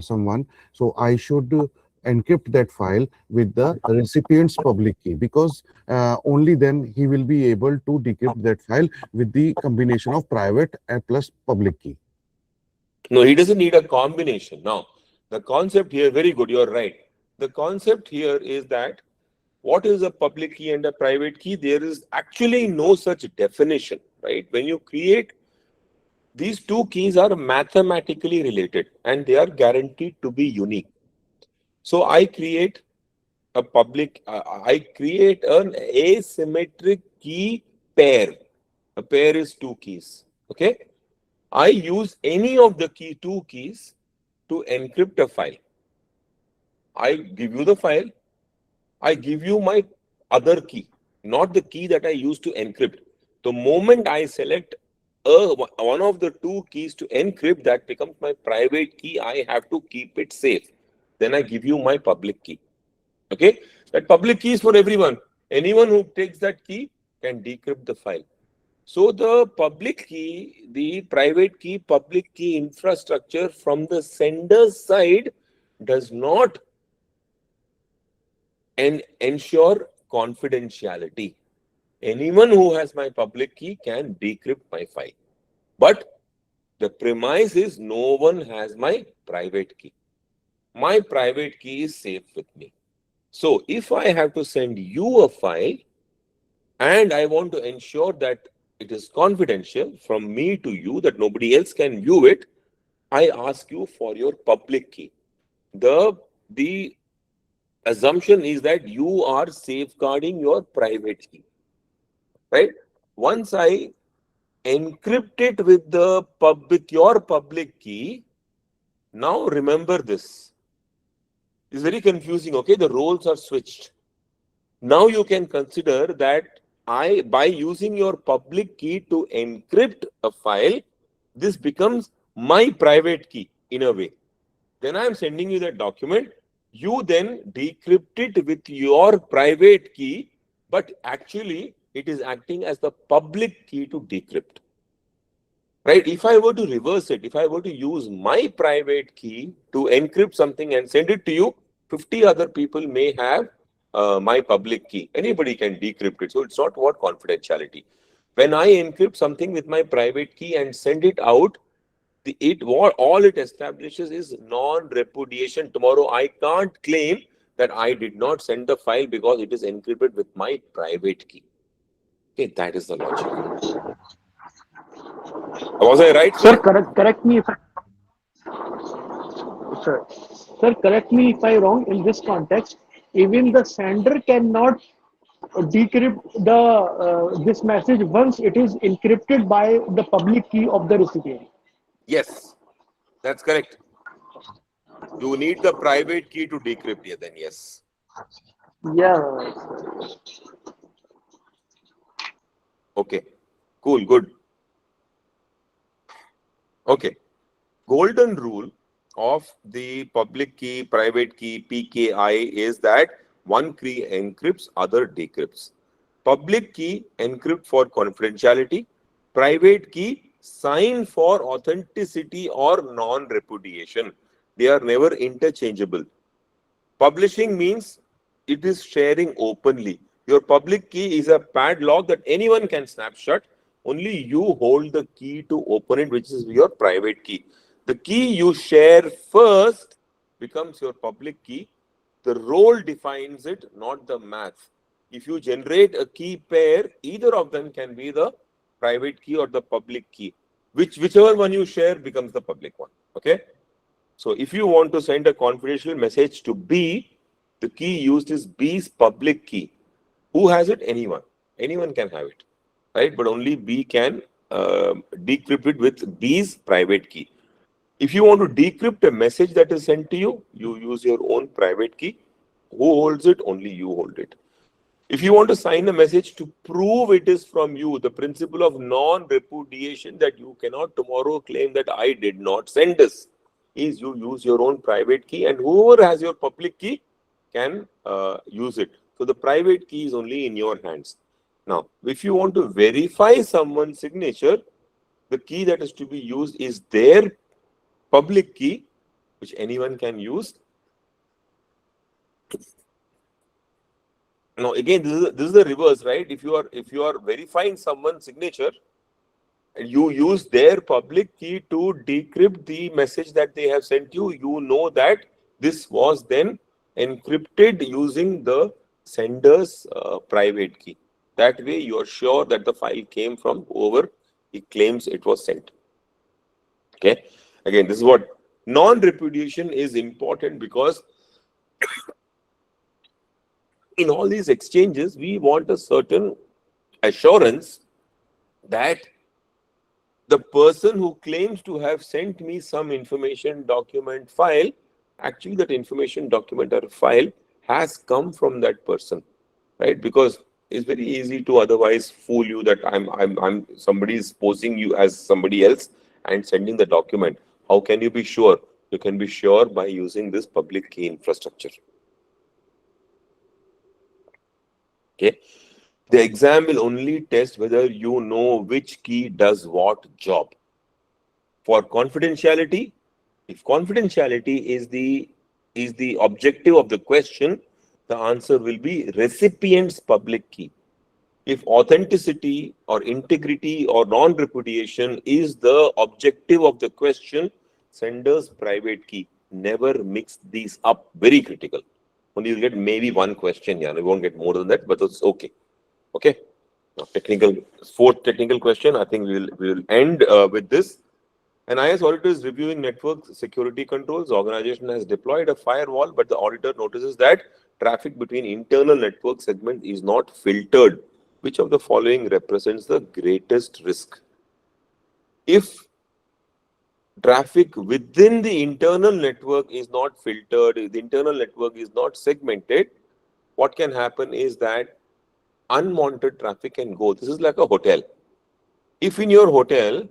someone, so I should encrypt that file with the recipient's public key, because only then he will be able to decrypt that file with the combination of private and plus public key. No, he doesn't need a combination. Now, the concept here, very good, you're right. The concept here is that what is a public key and a private key? There is actually no such definition, right? When you create, these two keys are mathematically related and they are guaranteed to be unique. So I create I create an asymmetric key pair. A pair is two keys, okay? I use any of the two keys to encrypt a file. I give you the file, I give you my other key, not the key that I use to encrypt. The moment I select one of the two keys to encrypt, that becomes my private key. I have to keep it safe. Then I give you my public key. Okay? That public key is for everyone. Anyone who takes that key can decrypt the file. So the public key, the private key, public key infrastructure from the sender's side does not and ensure confidentiality. Anyone who has my public key can decrypt my file. But the premise is no one has my private key. My private key is safe with me. So if I have to send you a file and I want to ensure that it is confidential from me to you, that nobody else can view it, I ask you for your public key. The assumption is that you are safeguarding your private key, right? Once I encrypt it with your public key, now remember this. It's very confusing, okay? The roles are switched. Now you can consider that by using your public key to encrypt a file, this becomes my private key in a way. Then I am sending you that document. You then decrypt it with your private key, but actually it is acting as the public key to decrypt. Right? If I were to reverse it, if I were to use my private key to encrypt something and send it to you, 50 other people may have my public key. Anybody can decrypt it. So it's not about confidentiality. When I encrypt something with my private key and send it out, all it establishes is non-repudiation. Tomorrow I can't claim that I did not send the file because it is encrypted with my private key. Okay, that is the logic. Was I right, Sir, Sumit? correct me if sir, sir, correct me if I wrong. In this context, even the sender cannot decrypt the this message once it is encrypted by the public key of the recipient. Yes, that's correct. You need the private key to decrypt it, then yes. Yeah. Okay, cool, good. Okay, golden rule of the public key, private key, PKI is that one key encrypts, other decrypts. Public key encrypt for confidentiality, private key sign for authenticity or non-repudiation. They are never interchangeable. Publishing means it is sharing openly. Your public key is a padlock that anyone can snapshot. Only you hold the key to open it, which is your private key. The key you share first becomes your public key. The role defines it, not the math. If you generate a key pair, either of them can be the private key or the public key. Whichever one you share becomes the public one. Okay. So if you want to send a confidential message to B, the key used is B's public key. Who has it? Anyone. Anyone can have it, right? But only B can decrypt it with B's private key. If you want to decrypt a message that is sent to you, you use your own private key. Who holds it? Only you hold it. If you want to sign a message to prove it is from you, the principle of non-repudiation, that you cannot tomorrow claim that I did not send this, is you use your own private key, and whoever has your public key can use it. So the private key is only in your hands. Now, if you want to verify someone's signature, the key that is to be used is their public key, which anyone can use. Now, again, this is the reverse, right? If you are verifying someone's signature, and you use their public key to decrypt the message that they have sent you, you know that this was then encrypted using the sender's private key. That way, you are sure that the file came from whoever he claims it was sent. Okay. Again, this is what non-repudiation is important, because in all these exchanges, we want a certain assurance that the person who claims to have sent me some information, document, file, actually that information, document, or file has come from that person, right? Because it's very easy to otherwise fool you that I'm somebody is posing you as somebody else and sending the document. How can you be sure? You can be sure by using this public key infrastructure. Okay. The exam will only test whether you know which key does what job. For confidentiality, if confidentiality is the objective of the question, The answer will be recipient's public key. If authenticity or integrity or non-repudiation is the objective of the question, sender's private key. Never mix these up. Very critical. Only you get maybe one question. Yeah, you won't get more than that, but it's okay. Okay. Now, fourth technical question. I think we will end with this. An IS auditor is reviewing network security controls. The organization has deployed a firewall, but the auditor notices that traffic between internal network segments is not filtered. Which of the following represents the greatest risk? If traffic within the internal network is not filtered, the internal network is not segmented, what can happen is that unwanted traffic can go. This is like a hotel. If in your hotel,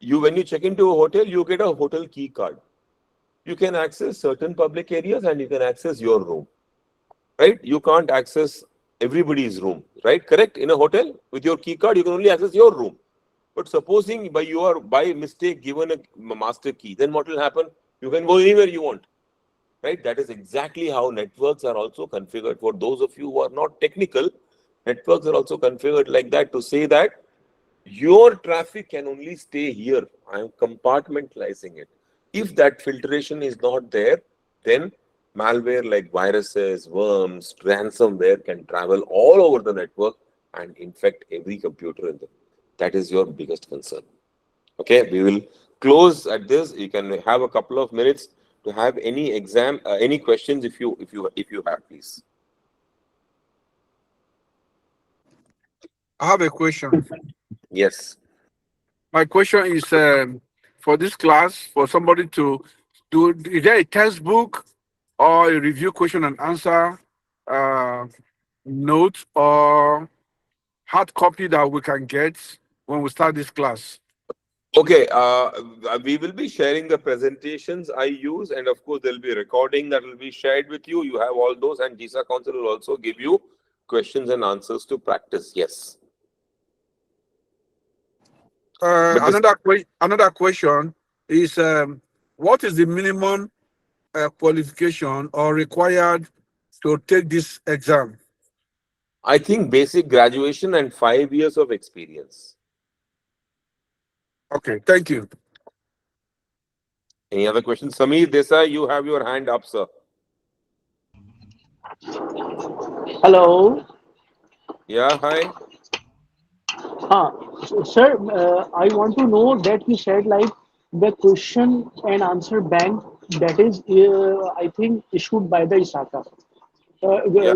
when you check into a hotel, you get a hotel key card. You can access certain public areas and you can access your room, right? You can't access everybody's room, right? Correct? In a hotel, with your key card, you can only access your room. But supposing by mistake given a master key, then what will happen? You can go anywhere you want, right? That is exactly how networks are also configured. For those of you who are not technical, networks are also configured like that to say that your traffic can only stay here. I am compartmentalizing it. If that filtration is not there, then malware like viruses, worms, ransomware can travel all over the network and infect every computer in them. That is your biggest concern. Okay, we will close at this. You can have a couple of minutes to have any questions if you have, please. I have a question. Yes. My question is for this class, for somebody to do, is there a textbook or a review question and answer uh, note or hard copy that we can get when we start this class? Okay, we will be sharing the presentations I use, and of course, there will be a recording that will be shared with you. You have all those, and GISA Council will also give you questions and answers to practice. Yes. But this, Another question is what is the minimum qualification or required to take this exam? I think basic graduation and 5 years of experience. Okay, thank you. Any other questions? Sameer Desai, you have your hand up, sir. Hello. Yeah, hi. Sir, I want to know that you said like the question and answer bank that is, I think, issued by the ISACA. Yeah.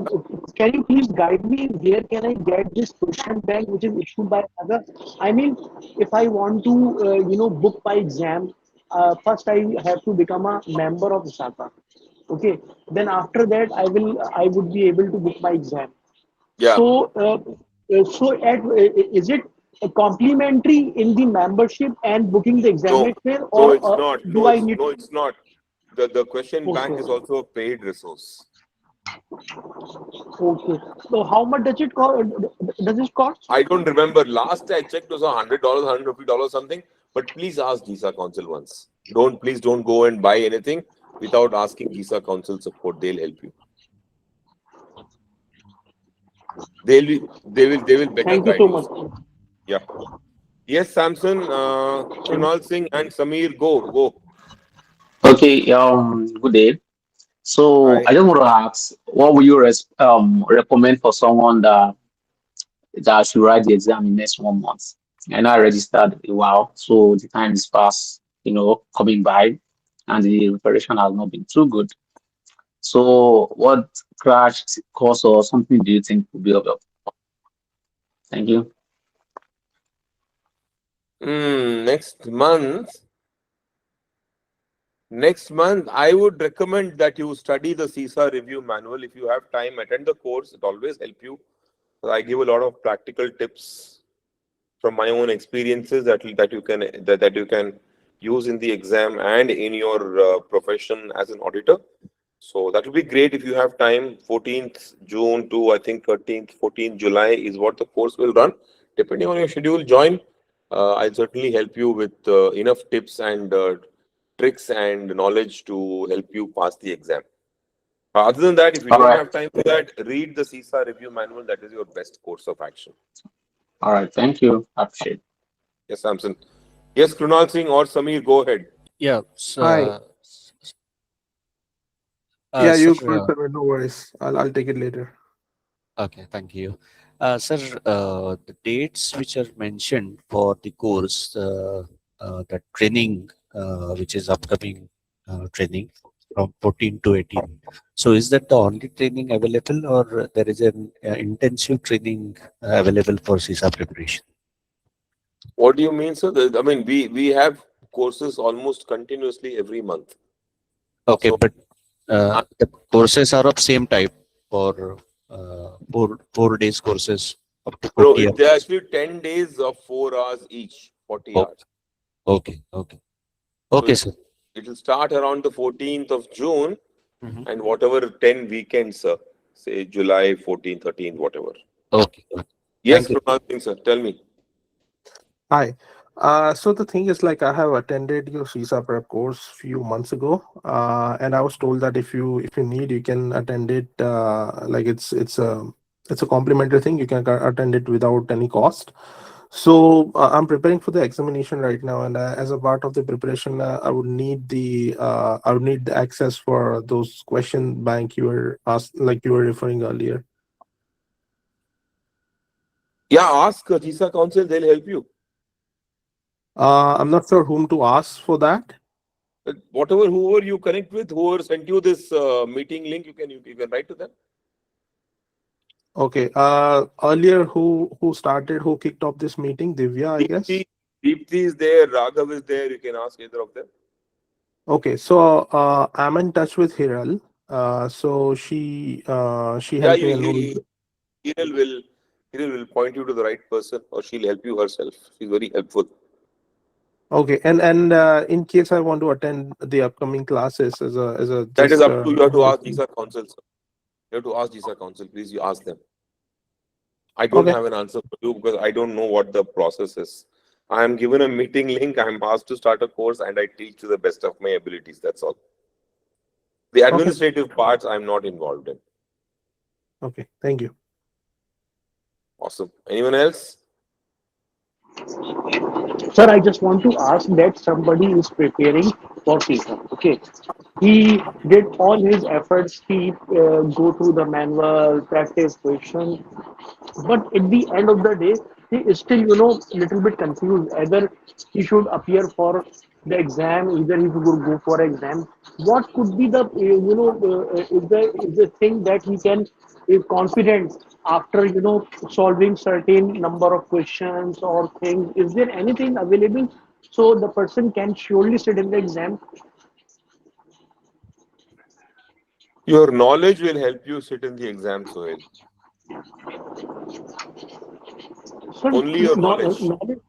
Can you please guide me where can I get this question bank which is issued by other? I mean, if I want to, book my exam, first I have to become a member of ISACA. Okay, then after that I would be able to book my exam. Yeah. Is it complimentary in the membership and booking the No, examination, no, or it's not. do I need? No, it's not. The question bank is Okay, also a paid resource. okay. So how much does it cost? Does it cost? I don't remember. Last I checked was $100, $150 something. But please ask GISA Council once. Please don't go and buy anything without asking GISA Council support. They'll help you. They will better Thank you guide so you. much. Yeah. Yes, Samson, Krunal Singh and Sameer, go. Okay, good day. So Hi. I just want to ask, what would you recommend for someone that should write the exam in next 1 month? And I registered a while, so the time is fast, coming by, and the preparation has not been too good. So what crash course or something do you think would be of help? Thank you. Next month, I would recommend that you study the CISA review manual. If you have time, attend the course. It always help you. I give a lot of practical tips from my own experiences that you can use in the exam and in your profession as an auditor. So that will be great if you have time. 14th June to I think 14th July is what the course will run. Depending on your schedule, join. I'll certainly help you with enough tips and tricks and knowledge to help you pass the exam. Other than that, if you All don't right. have time for that, read the CISA review manual. That is your best course of action. All right. Thank you. I appreciate it. Yes, Samson. Yes, Krunal Singh or Samir, go ahead. Yeah, Hi. sir. You go, sir. No worries. I'll take it later. Okay, thank you. Sir, the dates which are mentioned for the course, the training, which is upcoming training from 14 to 18. So is that the only training available or there is an intensive training available for CISA preparation? What do you mean, sir? I mean, we have courses almost continuously every month. Okay, So but the courses are of same type for 4 days courses up to no, 40 they're hours. actually 10 days of 4 hours each, 40 Oh, hours. okay, okay. So Okay, sir. it will start around the 14th of June Mhm. and whatever 10 weekends, sir. Say July 14th, 13th, whatever. Okay, okay. Yes, Thank you. Krunal Singh, sir. Tell me. Hi. So the thing is, like, I have attended your CISA prep course few months ago, and I was told that if you need, you can attend it. Like it's a complimentary thing. You can attend it without any cost. So I'm preparing for the examination right now, and as a part of the preparation, I would need the access for those question bank you were referring earlier. Yeah, ask GISA Council, they'll help you. I'm not sure whom to ask for that. Whoever you connect with, whoever sent you this meeting link, you can write to them. Okay. Earlier, who kicked off this meeting? Divya, I guess. Deepti is there, Raghav is there. You can ask either of them. Okay. So I'm in touch with Hiral. So she Yeah, helped me enroll. Hiral will Hiral will point you to the right person, or she'll help you herself. She's very helpful. Okay. And in case I want to attend the upcoming classes as a That is just up to you. Have to ask GISA Council, sir. You have to ask GISA Council. Please, you ask them. I don't okay. have an answer for you because I don't know what the process is. I am given a meeting link. I'm asked to start a course, and I teach to the best of my abilities. That's all. The Okay. administrative parts I'm not involved in. Okay. Thank you. Awesome. Anyone else? Sir, I just want to ask that somebody is preparing for CISA. Okay, he did all his efforts. He go through the manual, practice question, but at the end of the day he is still little bit confused either he should appear for the exam, either he should go for exam. What could be the is the thing that he can is confident after solving certain number of questions or things? Is there anything available so the person can surely sit in the exam? Your knowledge will help you sit in the exam, Sohail. So Only your knowledge. knowledge.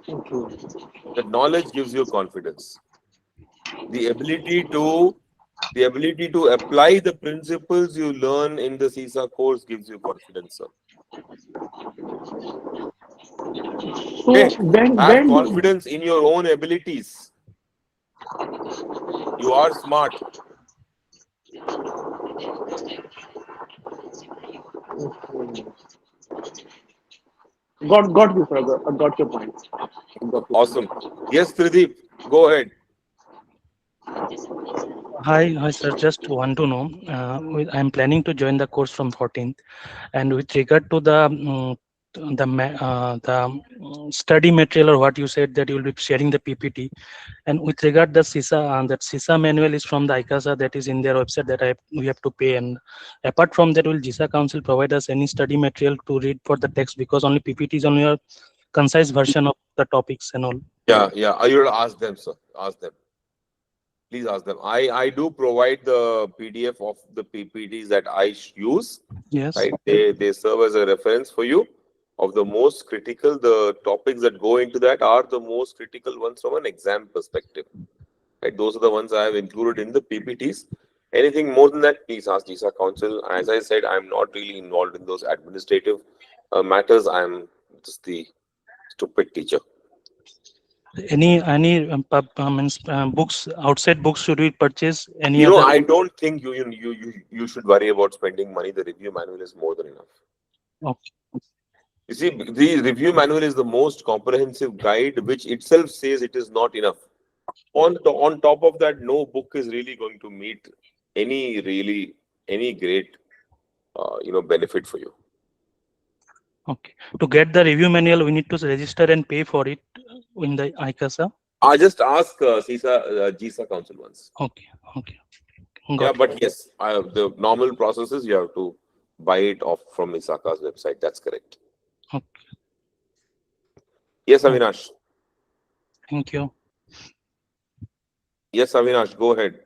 Okay. That knowledge gives you confidence. The ability to the ability to apply the principles you learn in the CISA course gives you confidence, sir. So Okay. Have when do, confidence in your own abilities. You are smart. got you, sir. Got your point. Got your Awesome. point. Yes, Trideep, go ahead. Hi, sir. Just want to know. I'm planning to join the course from 14th, and with regard to the study material or what you said that you will be sharing the PPT, and with regard the CISA, that CISA manual is from the ICASA that is in their website that we have to pay, and apart from that, will GISA Council provide us any study material to read for the text, because only PPT is only a concise version of the topics and all. Yeah. I will ask them, sir. Ask them. Please ask them. I do provide the PDF of the PPTs that I use. Yes. Right? They serve as a reference for you of the most critical. The topics that go into that are the most critical ones from an exam perspective. Right? Those are the ones I have included in the PPTs. Anything more than that, please ask GISA Council. As I said, I'm not really involved in those administrative matters. I'm just the stupid teacher. Any books, outside books should we purchase? Any You know, other? I don't think you should worry about spending money. The review manual is more than enough. Okay. You see, the review manual is the most comprehensive guide, which itself says it is not enough. On top of that, no book is really going to meet any great benefit for you. Okay. To get the review manual, we need to register and pay for it in the ICASA. I just ask GISA Council once. Okay. Okay. Yeah, Got it. but yes, the normal process is you have to buy it off from ISACA's website. That's correct. Okay. Yes, Avinash. Thank you. Yes, Avinash, go ahead.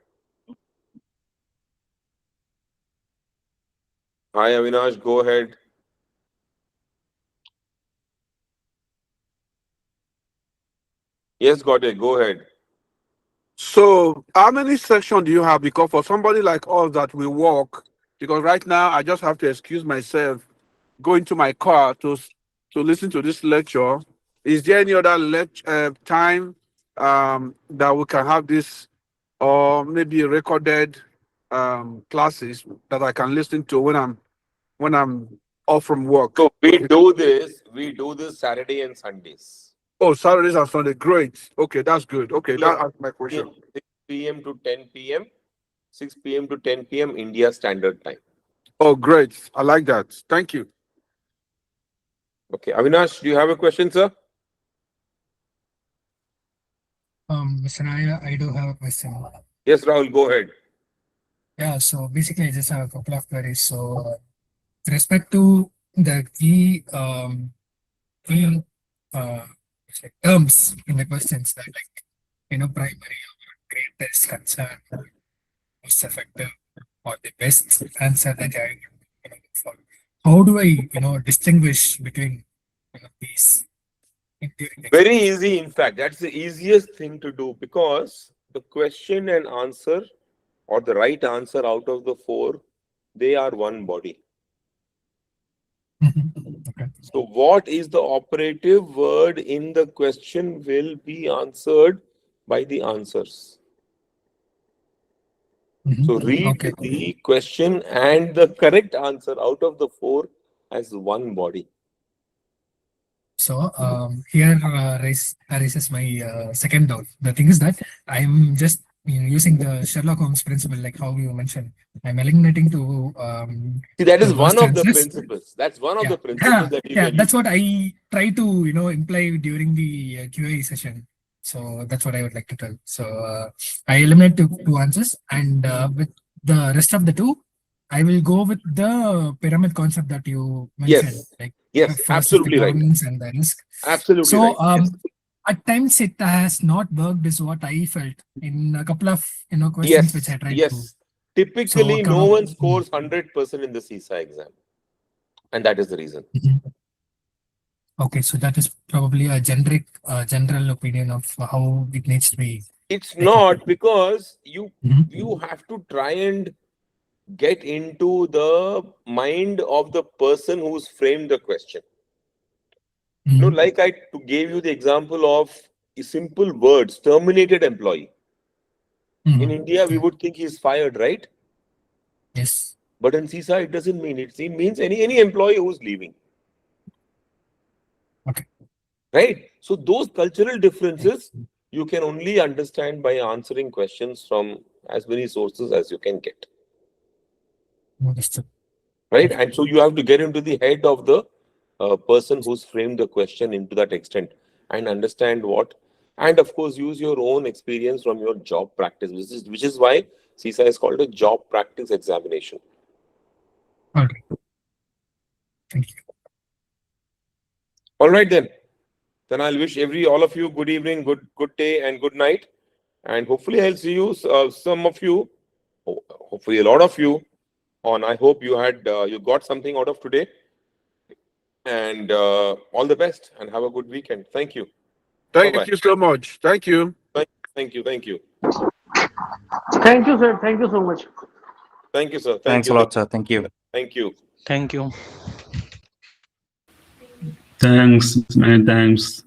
Hi, Avinash, go ahead. Yes, got it. Go ahead. So how many sections do you have? Because for somebody like us that we work, because right now I just have to excuse myself, go into my car to listen to this lecture. Is there any other time that we can have this, or maybe recorded classes that I can listen to when I'm off from work? So we do this Saturday and Sundays. Oh, Saturdays and Sunday. Great. Okay, that's good. Okay, that answers my question. 6 p.m. to 10 p.m. 6 p.m. to 10 p.m. India Standard Time. Oh, great. I like that. Thank you. Okay, Avinash, do you have a question, sir? Mr. Naya, I do have a question. Yes, Rahul, go ahead. Yeah, so basically I just have a couple of queries. So with respect to the key terms in the questions that primary or greatest concern, most effective or the best answer that I would look for. How do I distinguish between these? Very easy, in fact. That's the easiest thing to do, because the question and answer, or the right answer out of the 4, they are one body. Okay. So what is the operative word in the question will be answered by the answers. So read the question and the correct answer out of the 4 as one body. So here raises my second doubt. The thing is that I'm just using the Sherlock Holmes principle, like how you mentioned. I'm eliminating to See, that is the one worst of the answers. principles. That's one of Yeah. the principles that you can That's use. what I try to imply during the QA session. So that's what I would like to tell. So I eliminate two answers, and with the rest of the 2, I will go with the pyramid concept that you mentioned. Yes. Like Yes, first is the absolutely right. governance and the risk. Absolutely So right. Yes. at times it has not worked, is what I felt in a couple of questions which I tried to. Yes. Typically, no one scores 100% in the CISA exam, and that is the reason. Okay, so that is probably a general opinion of how it needs to be. It's not, because you have to try and get into the mind of the person who's framed the question. Like I gave you the example of simple words, terminated employee. In India, we would think he's fired, right? Yes. But in CISA, it doesn't mean it. It means any employee who's leaving. Okay. Right? So those cultural differences you can only understand by answering questions from as many sources as you can get. Understood. Right? And so you have to get into the head of the person who's framed the question into that extent and understand what, and of course use your own experience from your job practice, which is why CISA is called a job practice examination. All right. Thank you. All right then. Then I'll wish all of you good evening, good day, and good night. And hopefully I'll see you, some of you, hopefully a lot of you, on. I hope you got something out of today. And all the best, and have a good weekend. Thank you. Thank you so much. Thank you. Thank you. Thank you, sir. Thank you so much. Thank you, sir. Thanks a lot, sir. Thank you. Thank you. Thank you. Thanks, many thanks.